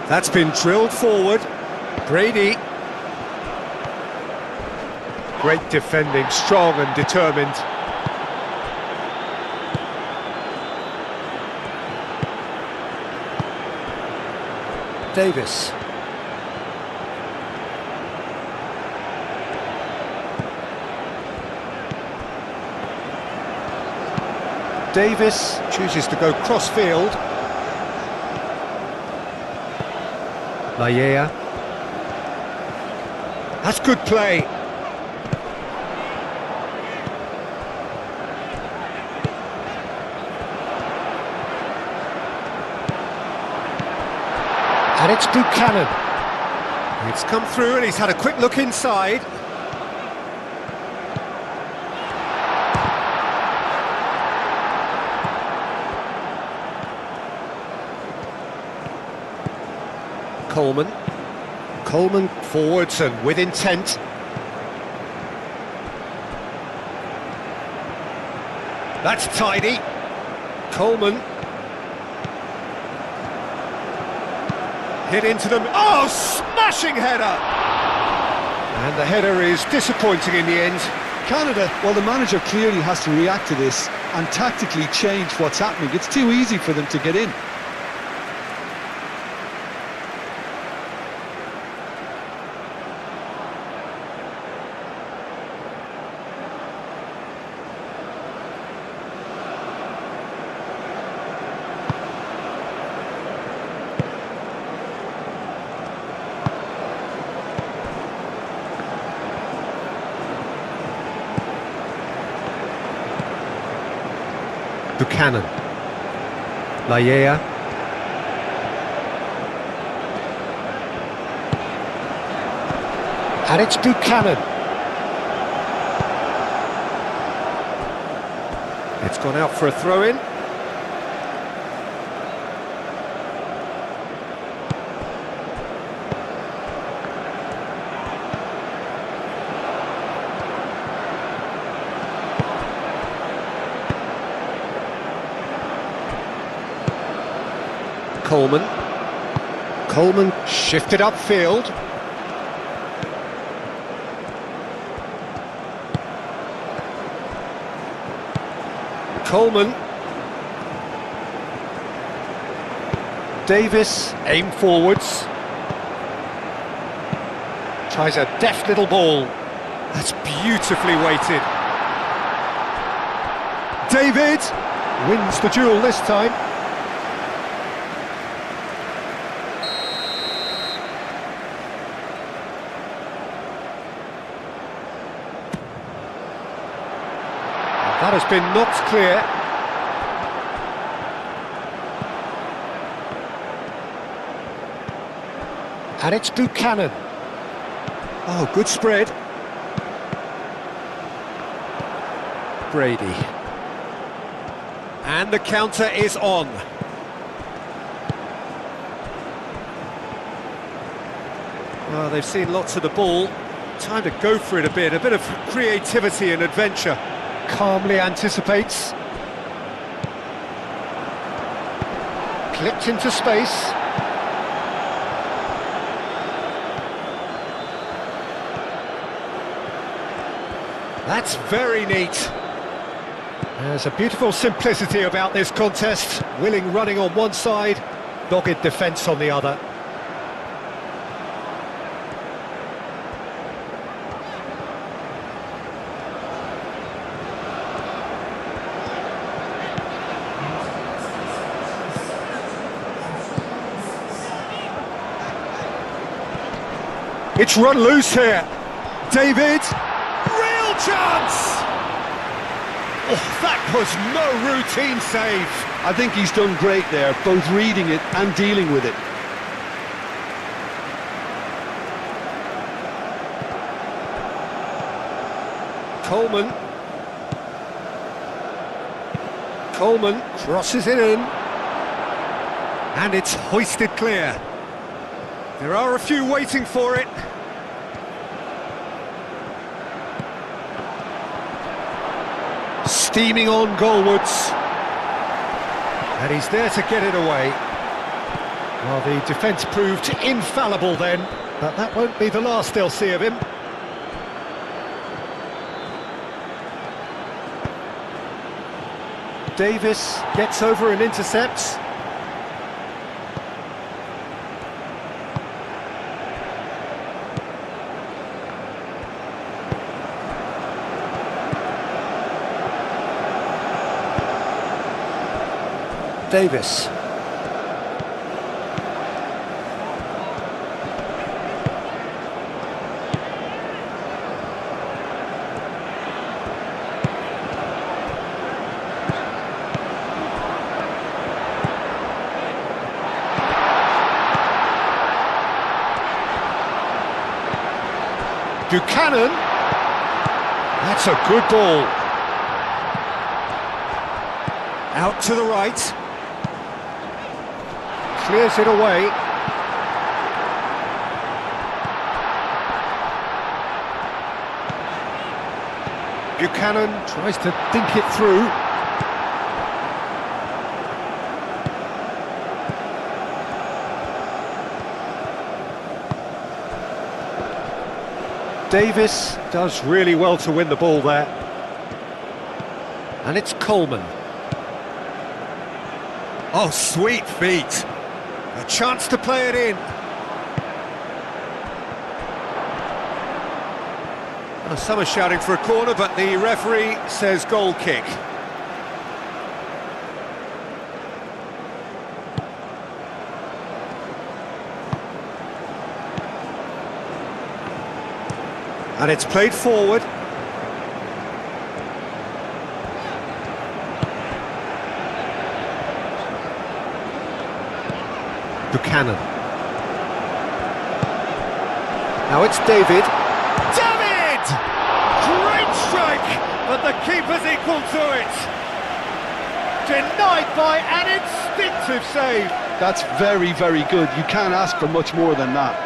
That's been drilled forward. Brady. Great defending, strong and determined. Davis. Davis chooses to go cross-field. Laya. That's good play. And it's Buchanan. It's come through and he's had a quick look inside. Coleman forwards and with intent. That's tidy. Coleman. Hit into them. Oh, smashing header! And the header is disappointing in the end. Canada, well, the manager clearly has to react to this and tactically change what's happening. It's too easy for them to get in. Buchanan. Laiea. And it's Buchanan. It's gone out for a throw-in. Coleman shifted upfield. Coleman. Davis, aim forwards. Tries a deft little ball. That's beautifully weighted. David wins the duel this time. That has been knocked clear. And it's Buchanan. Oh, good spread. Brady. And the counter is on. Well, they've seen lots of the ball. Time to go for it a bit of creativity and adventure. Calmly anticipates. Clipped into space. That's very neat. There's a beautiful simplicity about this contest. Willing running on one side, dogged defence on the other. It's run loose here. David, real chance! Oh, that was no routine save. I think he's done great there, both reading it and dealing with it. Coleman crosses it in. And it's hoisted clear. There are a few waiting for it. Steaming on goalwards. And he's there to get it away. Well, the defence proved infallible then, but that won't be the last they'll see of him. Davis gets over and intercepts. Davis. Buchanan. That's a good ball. Out to the right. Clears it away. Buchanan tries to think it through. Davis does really well to win the ball there. And it's Coleman. Oh, sweet feet. A chance to play it in. Well, some are shouting for a corner, but the referee says goal kick. And it's played forward. Buchanan. Now it's David. David! Great strike, but the keeper's equal to it. Denied by an instinctive save. That's very, very good. You can't ask for much more than that.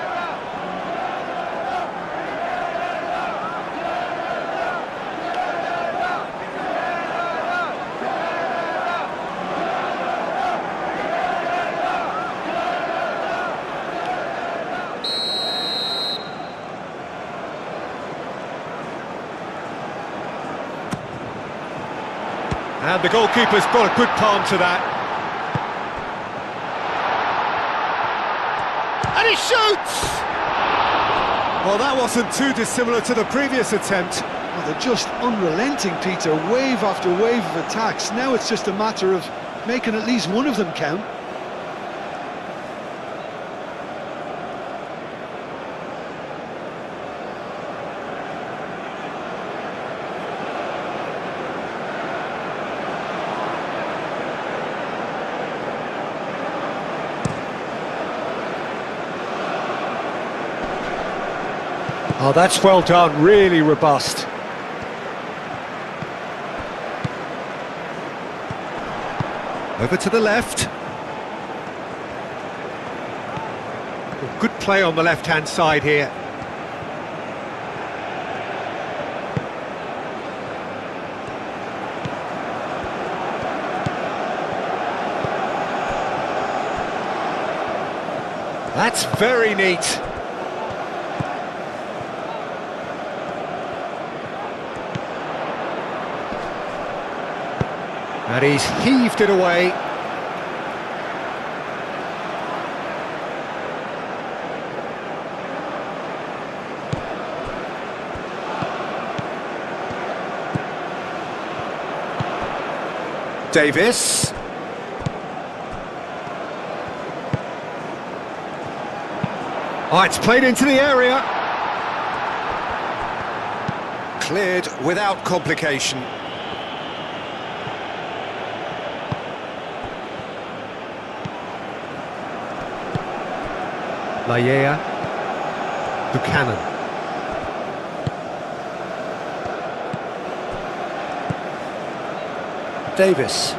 And the goalkeeper's got a good palm to that. And he shoots! Well, that wasn't too dissimilar to the previous attempt. Well, they're just unrelenting, Peter. Wave after wave of attacks. Now it's just a matter of making at least one of them count. Oh, that's well done, really robust. Over to the left. Good play on the left-hand side here. That's very neat. And he's heaved it away. Davis. Oh, it's played into the area. Cleared without complication. Buchanan. Davis.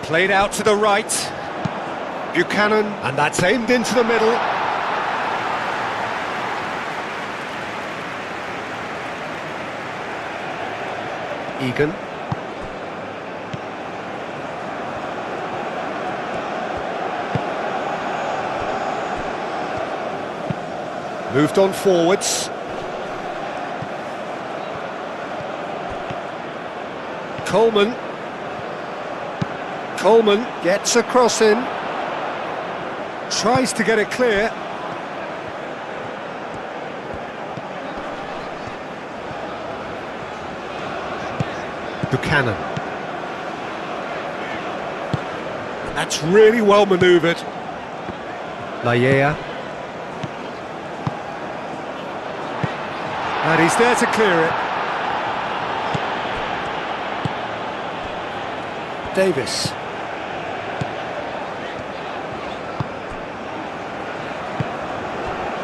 Played out to the right. Buchanan, and that's aimed into the middle. Egan. Moved on forwards. Coleman. Coleman gets a cross in. Tries to get it clear. Buchanan. That's really well manoeuvred. And he's there to clear it. Davis.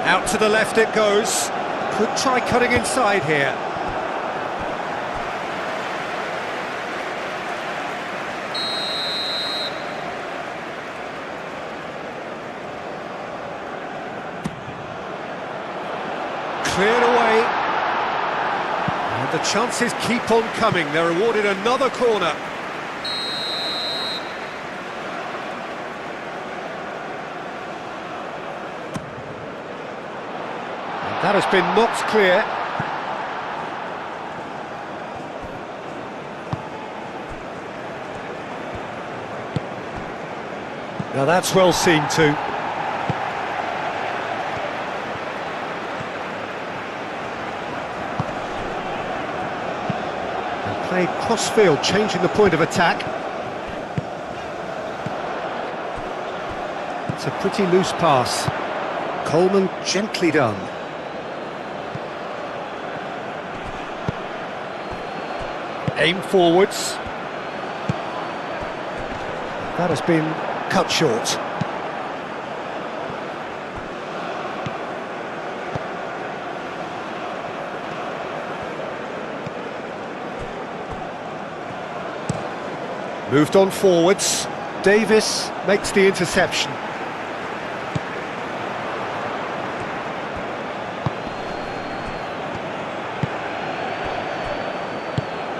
Out to the left it goes. Could try cutting inside here. Cleared away. And the chances keep on coming. They're awarded another corner. That has been knocked clear. Now that's well seen too. And played cross-field, changing the point of attack. It's a pretty loose pass. Coleman, gently done. Aim forwards. That has been cut short. Moved on forwards. Davis makes the interception.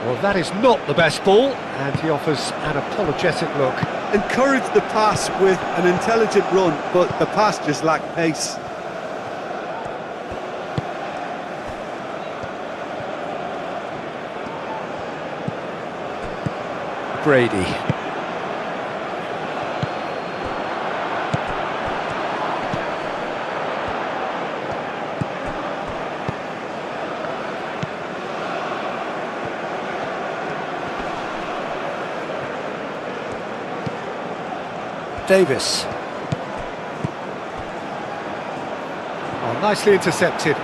Well, that is not the best ball, and he offers an apologetic look. Encouraged the pass with an intelligent run, but the pass just lacked pace. Brady. Davis. Oh, nicely intercepted.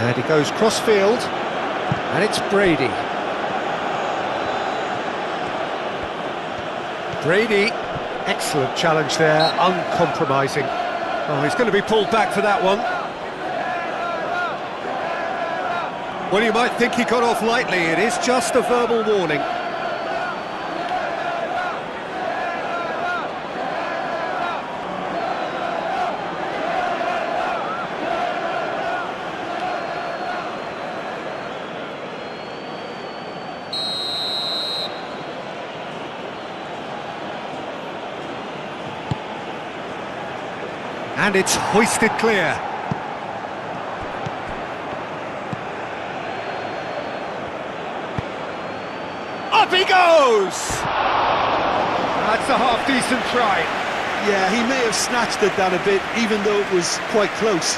And he goes cross-field, and it's Brady. Brady, excellent challenge there, uncompromising. Oh, he's going to be pulled back for that one. Well, you might think he got off lightly, it is just a verbal warning. And it's hoisted clear. Up he goes! That's a half-decent try. Yeah, he may have snatched at that a bit, even though it was quite close.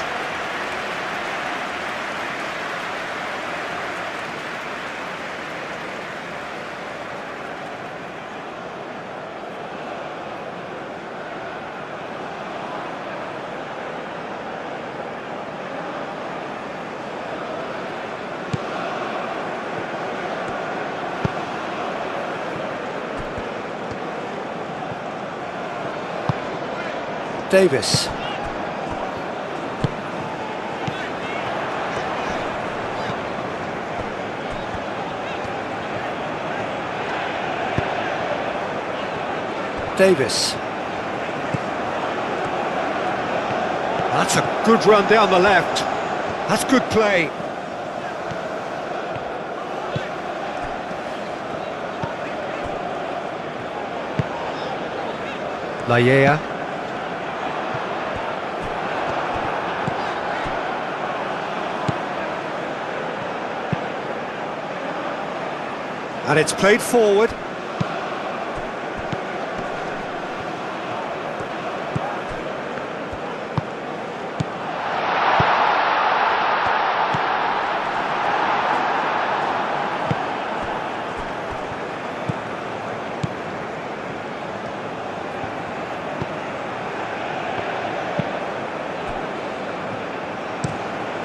Davis. Davis. That's a good run down the left. That's good play. Laya. And it's played forward.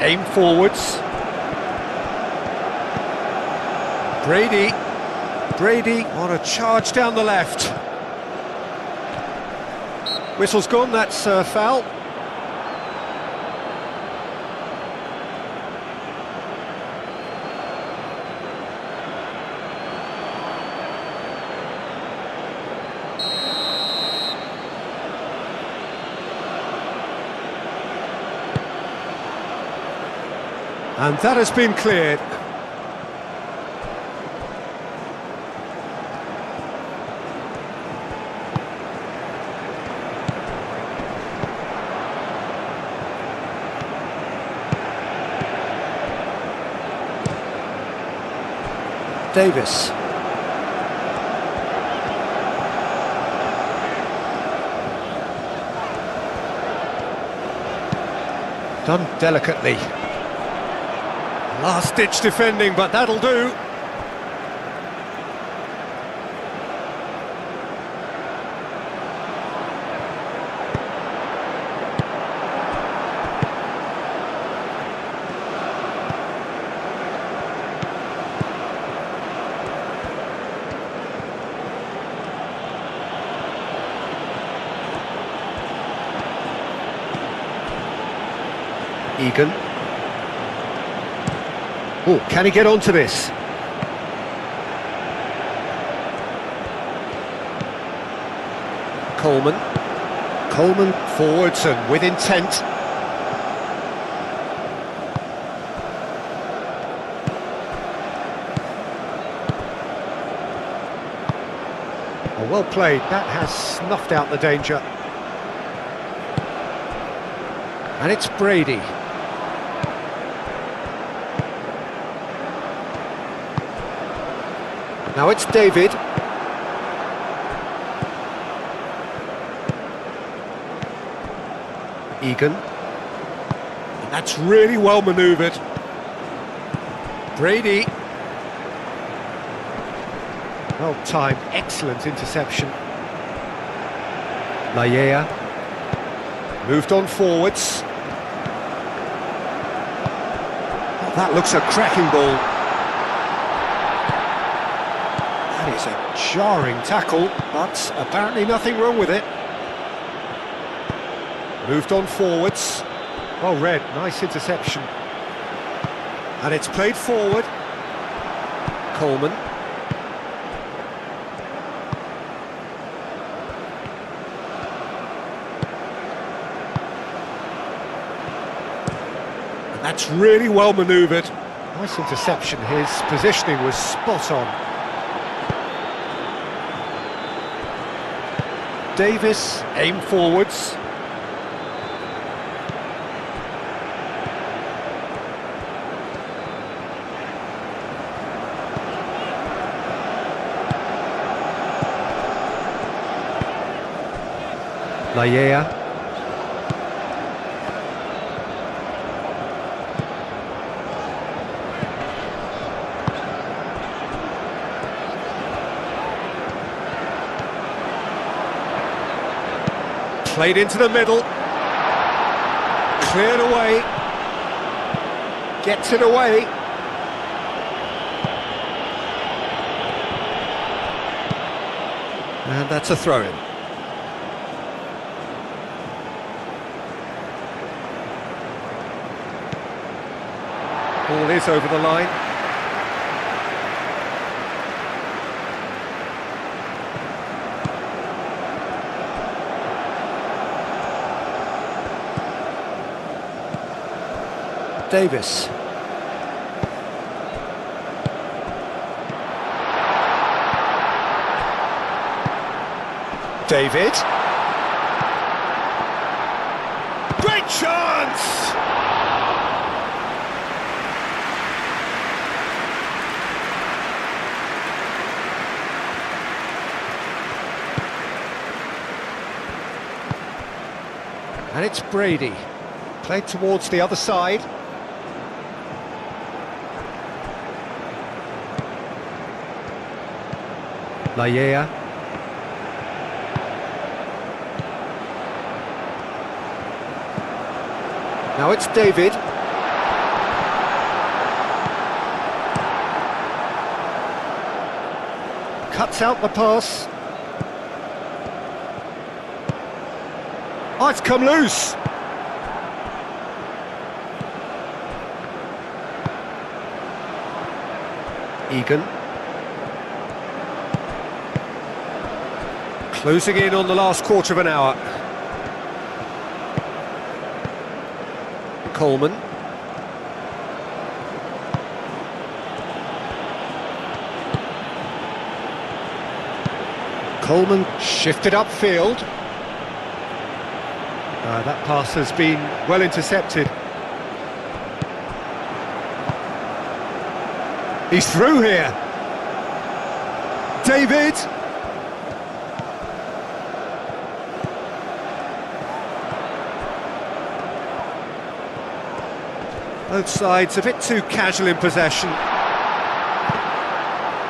Aim forwards. Brady. Brady on a charge down the left. Whistle's gone, that's a foul. And that has been cleared. Davis. Done delicately. Last-ditch defending, but that'll do. Egan. Oh, can he get onto this? Coleman. Coleman forwards and with intent. Oh, well played. That has snuffed out the danger. And it's Brady. Now it's David. Egan. And that's really well manoeuvred. Brady. Well timed, excellent interception. Laya. Moved on forwards. Oh, that looks a cracking ball. That is a jarring tackle, but apparently nothing wrong with it. Moved on forwards. Well read, nice interception. And it's played forward. Coleman. And that's really well manoeuvred. Nice interception, his positioning was spot on. Davis, aim forwards. Laya. Played into the middle. Cleared away. Gets it away. And that's a throw-in. Ball is over the line. Davis. David. Great chance! And it's Brady. Played towards the other side. Laya. Now it's David. Cuts out the pass. Oh, it's come loose. Egan. Closing in on the last quarter of an hour. Coleman. Coleman shifted upfield. That pass has been well intercepted. He's through here. David. Both sides a bit too casual in possession.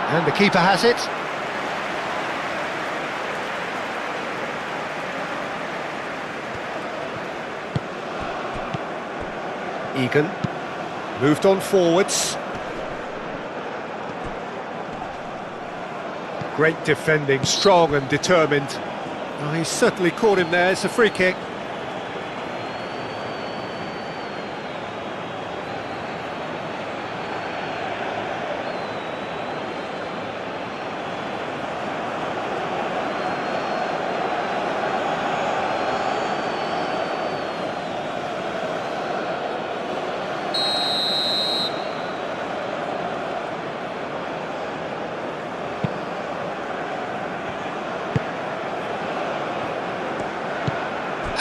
And the keeper has it. Egan moved on forwards. Great defending, strong and determined. Oh, he's certainly caught him there. It's a free kick.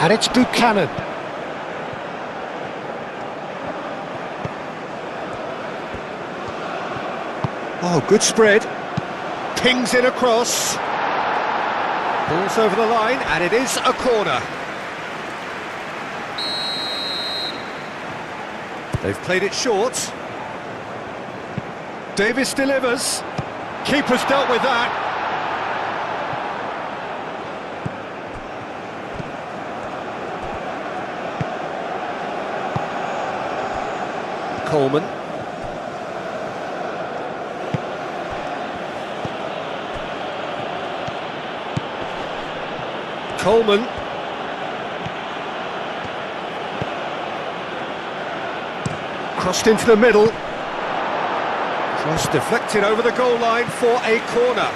And it's Buchanan. Oh, good spread. Pings it across. Ball's over the line, and it is a corner. They've played it short. Davis delivers. Keeper's dealt with that. Coleman. Coleman. Crossed into the middle. Cross deflected over the goal line for a corner.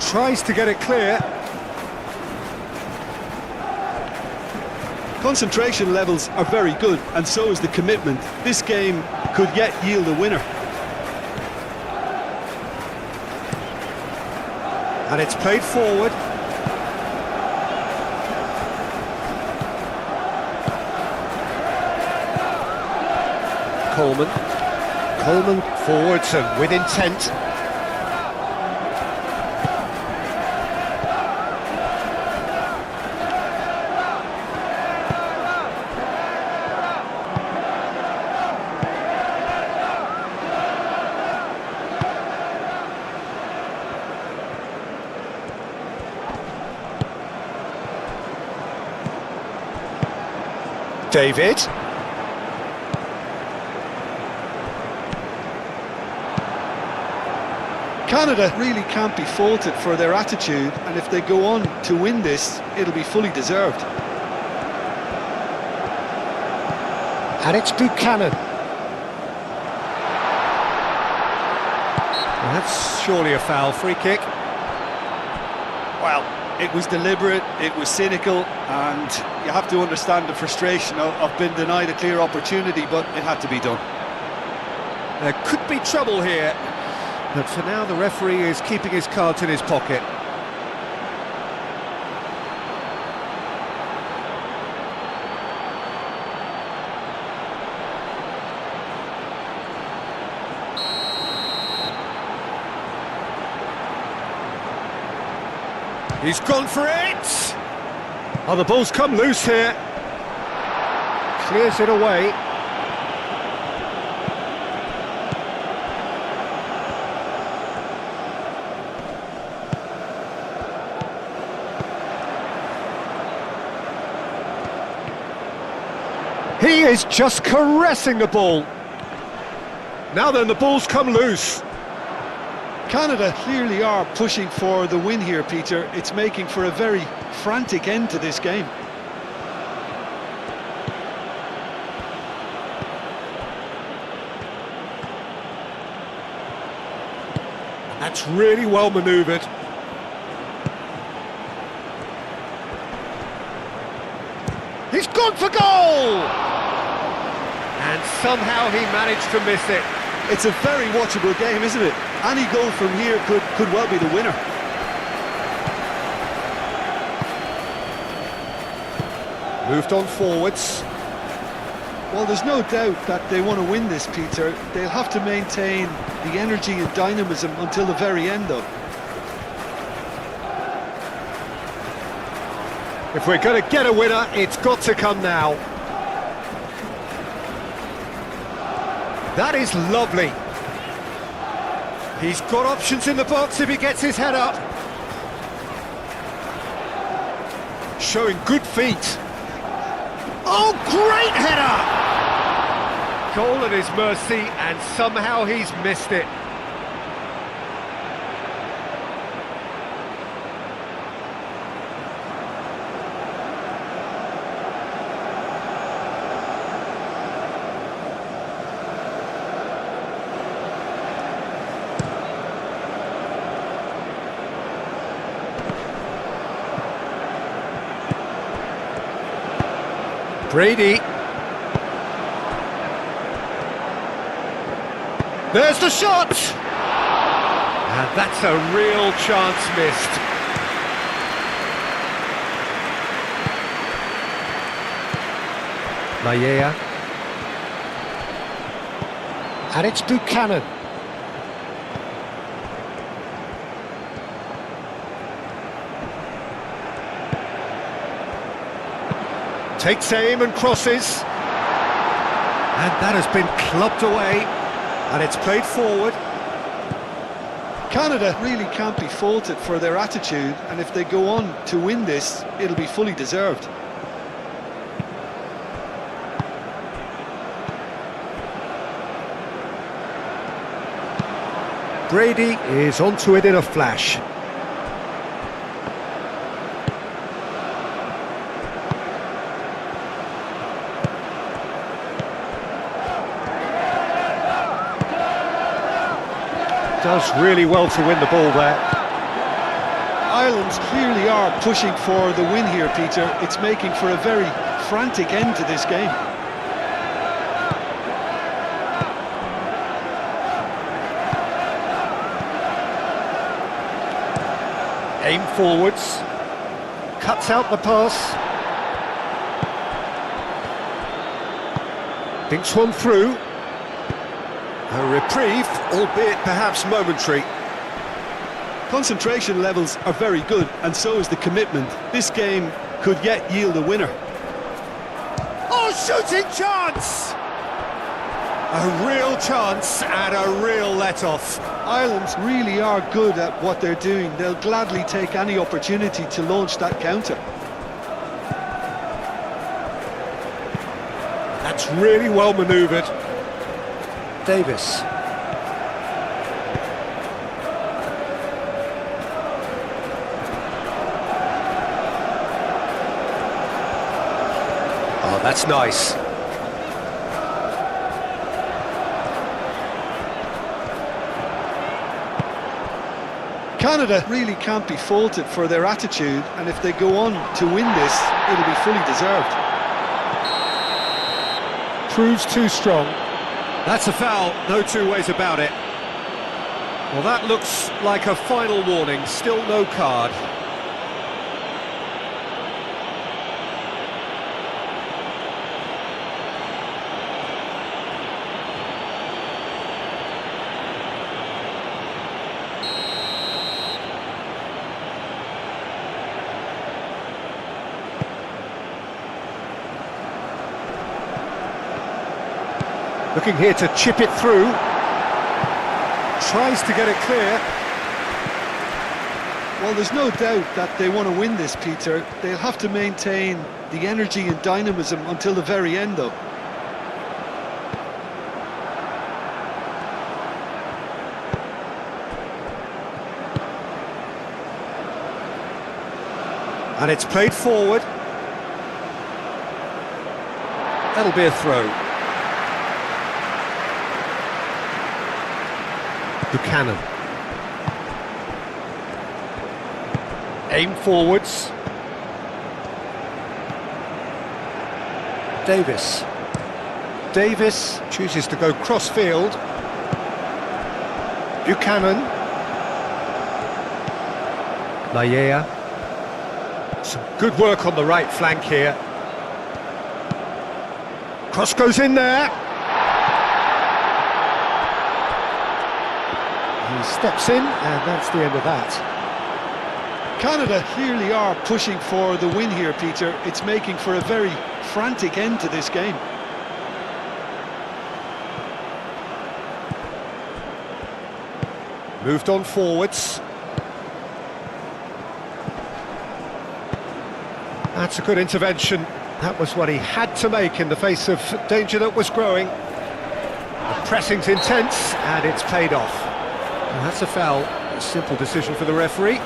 Tries to get it clear. Concentration levels are very good, and so is the commitment. This game could yet yield a winner. And it's played forward. Coleman. Coleman forwards and with intent. David. Canada really can't be faulted for their attitude, and if they go on to win this, it'll be fully deserved. And it's Buchanan. Well, that's surely a foul. Free kick. Well, it was deliberate, it was cynical, and you have to understand the frustration of being denied a clear opportunity, but it had to be done. There could be trouble here, but for now the referee is keeping his cards in his pocket. He's gone for it! Oh, the ball's come loose here. Clears it away. He is just caressing the ball. Now then, the ball's come loose. Canada clearly are pushing for the win here, Peter. It's making for a very frantic end to this game. That's really well manoeuvred. He's gone for goal! And somehow he managed to miss it. It's a very watchable game, isn't it? Any goal from here could well be the winner. Moved on forwards. Well, there's no doubt that they want to win this, Peter. They'll have to maintain the energy and dynamism until the very end, though. If we're going to get a winner, it's got to come now. That is lovely. He's got options in the box if he gets his head up. Showing good feet. Oh, great header! Goal at his mercy, and somehow he's missed it. Brady. There's the shot! And that's a real chance missed. Maya. And it's Buchanan. Takes aim and crosses. And that has been clubbed away. And it's played forward. Canada really can't be faulted for their attitude, and if they go on to win this, it'll be fully deserved. Brady is onto it in a flash. Does really well to win the ball there. Ireland clearly are pushing for the win here, Peter. It's making for a very frantic end to this game. Aim forwards. Cuts out the pass. Thinks one through. A reprieve, albeit perhaps momentary. Concentration levels are very good, and so is the commitment. This game could yet yield a winner. Oh, shooting chance! A real chance and a real let-off. Ireland really are good at what they're doing. They'll gladly take any opportunity to launch that counter. That's really well manoeuvred. Davis. Oh, that's nice. Canada really can't be faulted for their attitude, and if they go on to win this, it'll be fully deserved. Proves too strong. That's a foul, no two ways about it. Well, that looks like a final warning, still no card. Looking here to chip it through. Tries to get it clear. Well, there's no doubt that they want to win this, Peter. They'll have to maintain the energy and dynamism until the very end, though. And it's played forward. That'll be a throw. Buchanan. Aim forwards. Davis. Davis chooses to go cross-field. Buchanan. Maya. Some good work on the right flank here. Cross goes in there. He steps in, and that's the end of that. Canada clearly are pushing for the win here, Peter. It's making for a very frantic end to this game. Moved on forwards. That's a good intervention. That was what he had to make in the face of danger that was growing. The pressing's intense, and it's paid off. And that's a foul. A simple decision for the referee.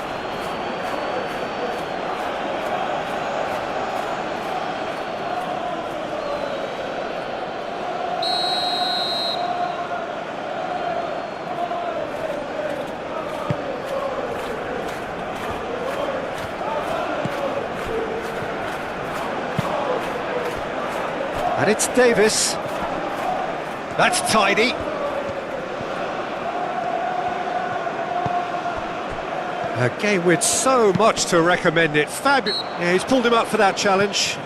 And it's Davis. That's tidy. A game with so much to recommend it. Fabulous. Yeah, he's pulled him up for that challenge.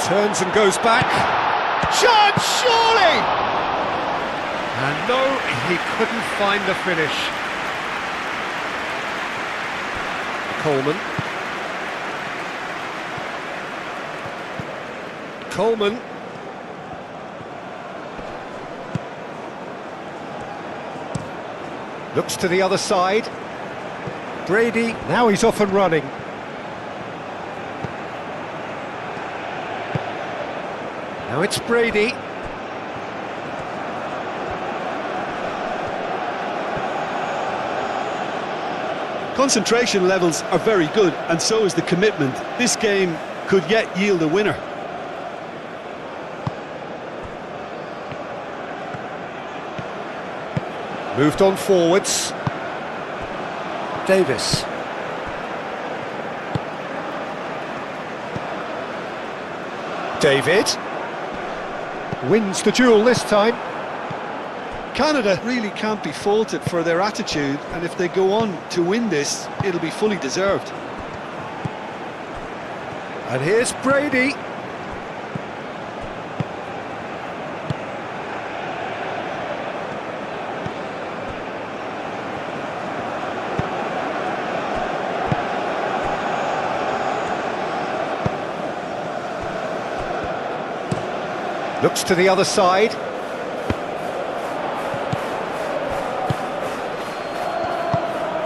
Turns and goes back. Chance, surely! And no, he couldn't find the finish. Coleman. Looks to the other side. Brady, now he's off and running. Now it's Brady. Concentration levels are very good, and so is the commitment. This game could yet yield a winner. Moved on forwards. Davis. David. Wins the duel this time. Canada really can't be faulted for their attitude, and if they go on to win this, it'll be fully deserved. And here's Brady. Looks to the other side.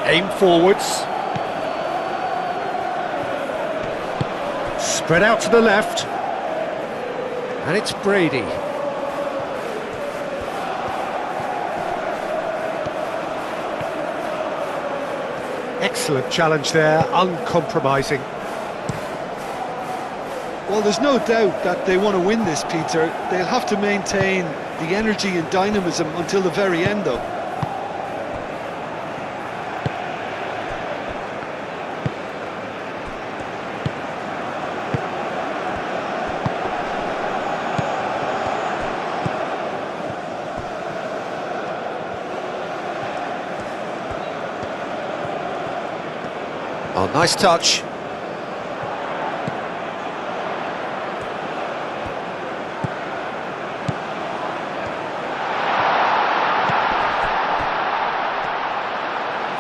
Aim forwards. Spread out to the left. And it's Brady. Excellent challenge there, uncompromising. Well, there's no doubt that they want to win this, Peter. They'll have to maintain the energy and dynamism until the very end, though. Oh, nice touch.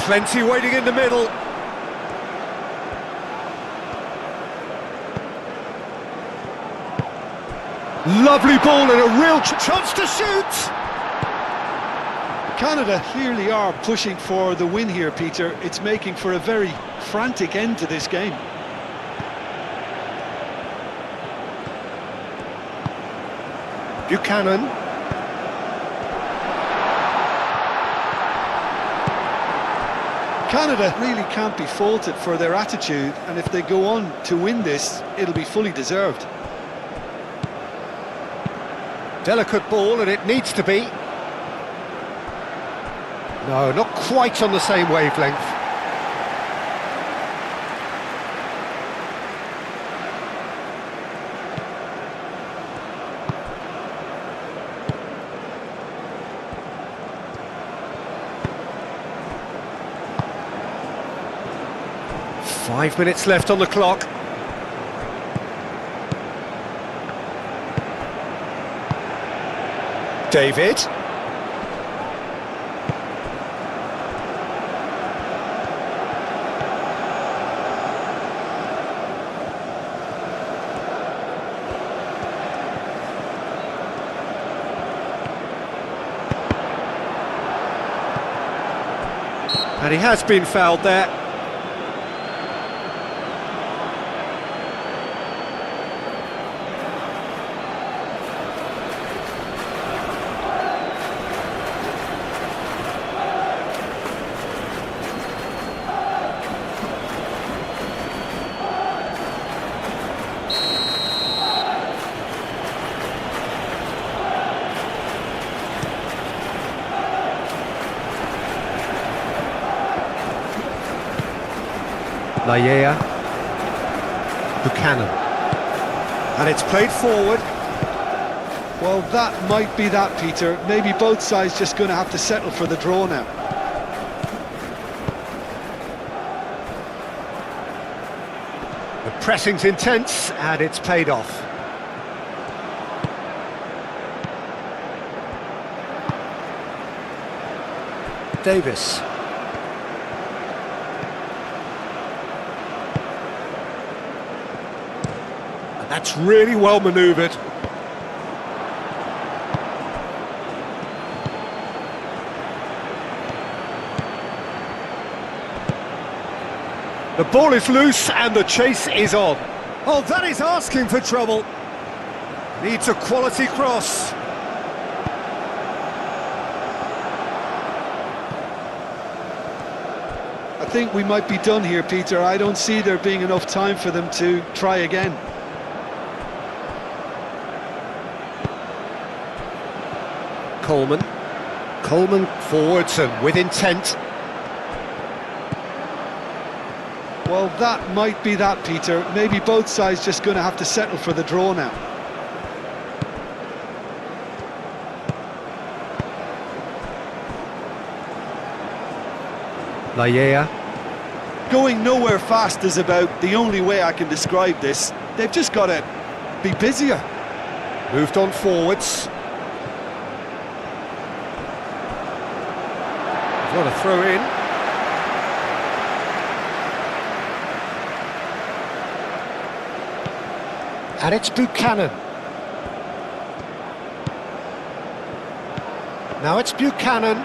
Plenty waiting in the middle. Lovely ball and a real chance to shoot. Canada clearly are pushing for the win here, Peter. It's making for a very frantic end to this game. Buchanan. Canada really can't be faulted for their attitude, and if they go on to win this, it'll be fully deserved. Delicate ball, and it needs to be. No, not quite on the same wavelength. 5 minutes left on the clock. David. And he has been fouled there. Buchanan. And it's played forward. Well, that might be that, Peter. Maybe both sides just going to have to settle for the draw now. The pressing's intense, and it's paid off. Davis. And that's really well manoeuvred. The ball is loose and the chase is on. Oh, that is asking for trouble. Needs a quality cross. I think we might be done here, Peter. I don't see there being enough time for them to try again. Coleman forwards and with intent. Well, that might be that, Peter. Maybe both sides just going to have to settle for the draw now. Going nowhere fast is about the only way I can describe this. They've just got to be busier. Moved on forwards. What a throw in. And it's Buchanan. Now it's Buchanan.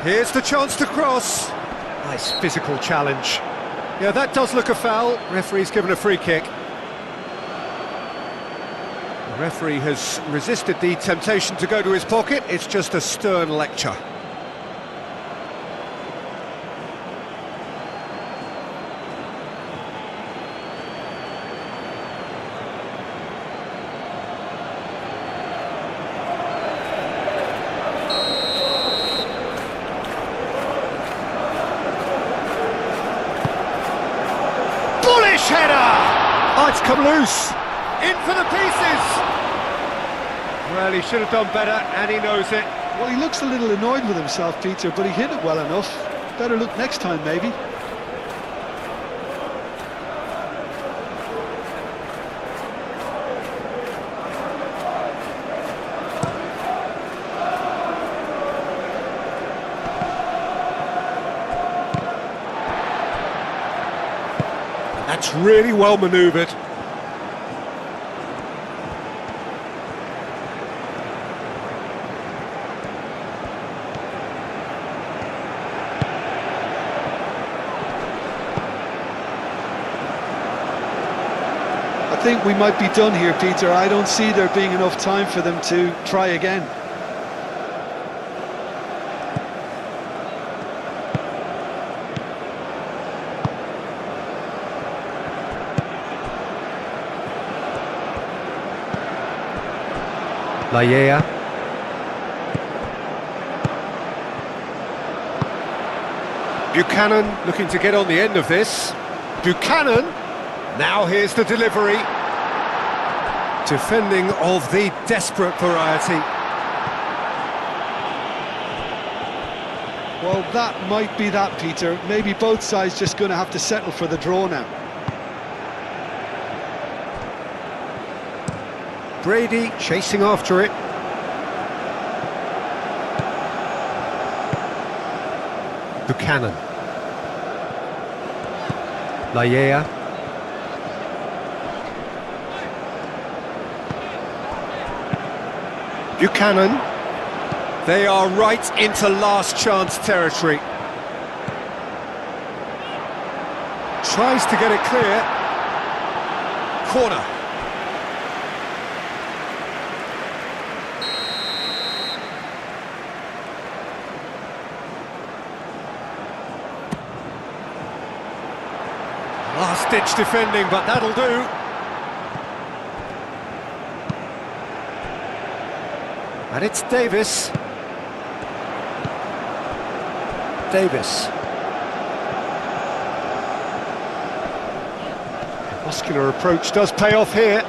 Here's the chance to cross. Nice physical challenge. Yeah, that does look a foul. Referee's given a free kick. The referee has resisted the temptation to go to his pocket. It's just a stern lecture. Header! Oh, it's come loose. In for the pieces. Well, he should have done better, and he knows it. Well, he looks a little annoyed with himself, Peter, but he hit it well enough. Better look next time, maybe. That's really well manoeuvred. I think we might be done here, Peter. I don't see there being enough time for them to try again. Buchanan looking to get on the end of this. Buchanan, now here's the delivery. Defending of the desperate variety. Well, that might be that, Peter. Maybe both sides just going to have to settle for the draw now. Brady chasing after it. Buchanan. Lallea. Buchanan. They are right into last chance territory. Tries to get it clear. Corner. Last-ditch defending, but that'll do. And it's Davis. Muscular approach does pay off here.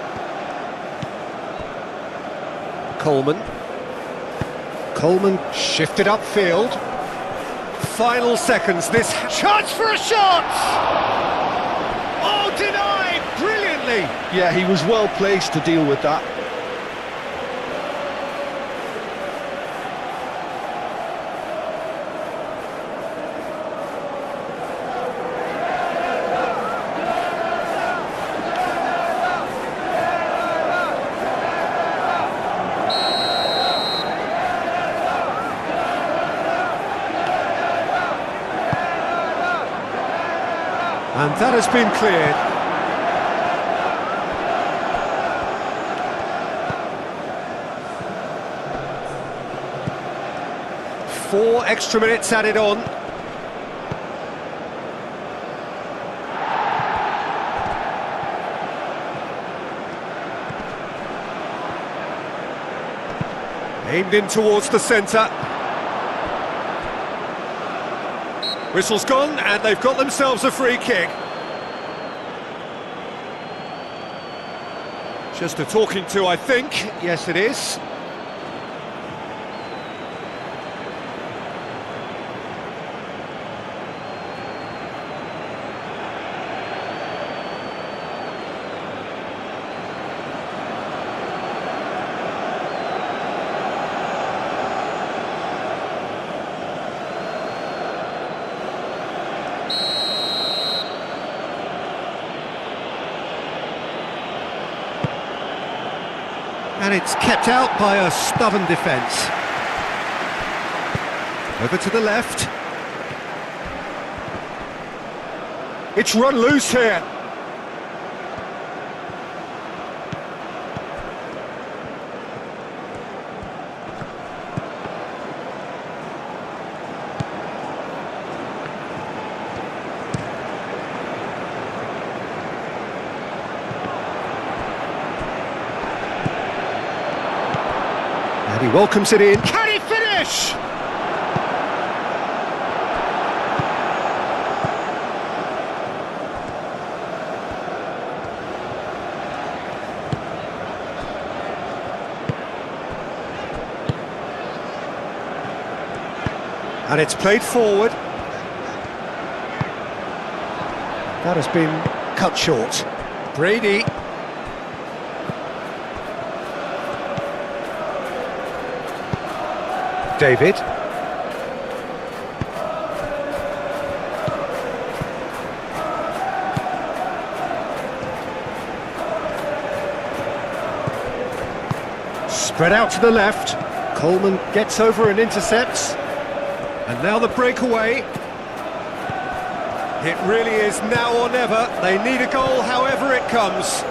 Coleman shifted upfield. Final seconds, this chance for a shot! Oh, denied brilliantly! Yeah, he was well placed to deal with that. And that has been cleared. Four extra minutes added on. Aimed in towards the centre. Whistle's gone, and they've got themselves a free kick. Just a talking to, I think. Yes, it is. And it's kept out by a stubborn defence. Over to the left. It's run loose here. And he welcomes it in. Can he finish? And it's played forward. That has been cut short. Brady. David. Spread out to the left. Coleman gets over and intercepts. And now the breakaway. It really is now or never. They need a goal however it comes.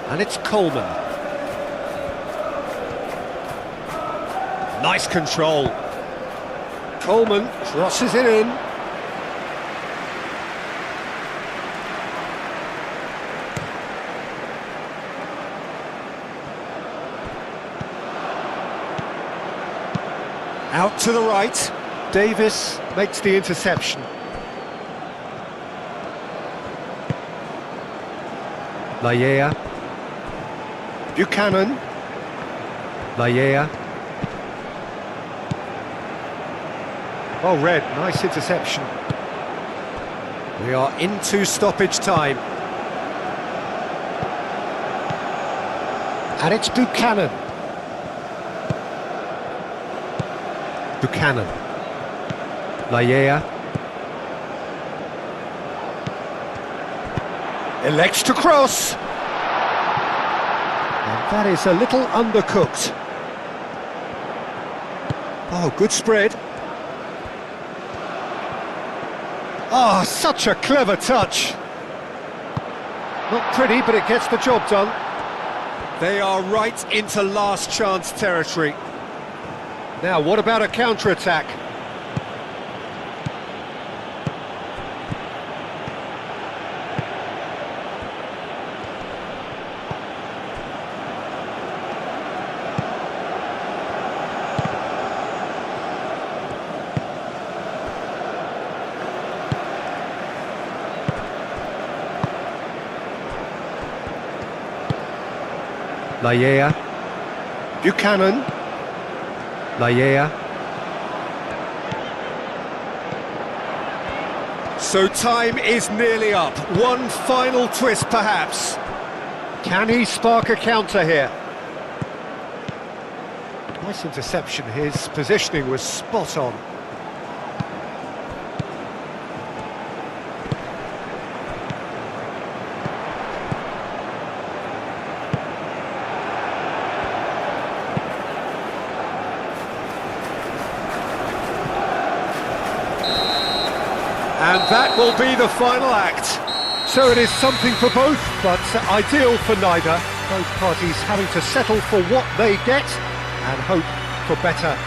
And it's Coleman. Nice control. Coleman crosses it in. Out to the right. Davis makes the interception. Lallea. Buchanan. Lallea. Well read, nice interception. We are into stoppage time. And it's Buchanan. Buchanan. Lallea. Elects to cross. And that is a little undercooked. Oh, good spread. Oh, such a clever touch. Not pretty, but it gets the job done. They are right into last chance territory. Now, what about a counter-attack? Lallea. Buchanan. Lallea. So time is nearly up. One final twist, perhaps. Can he spark a counter here? Nice interception. His positioning was spot on. And that will be the final act. So it is something for both, but ideal for neither. Both parties having to settle for what they get and hope for better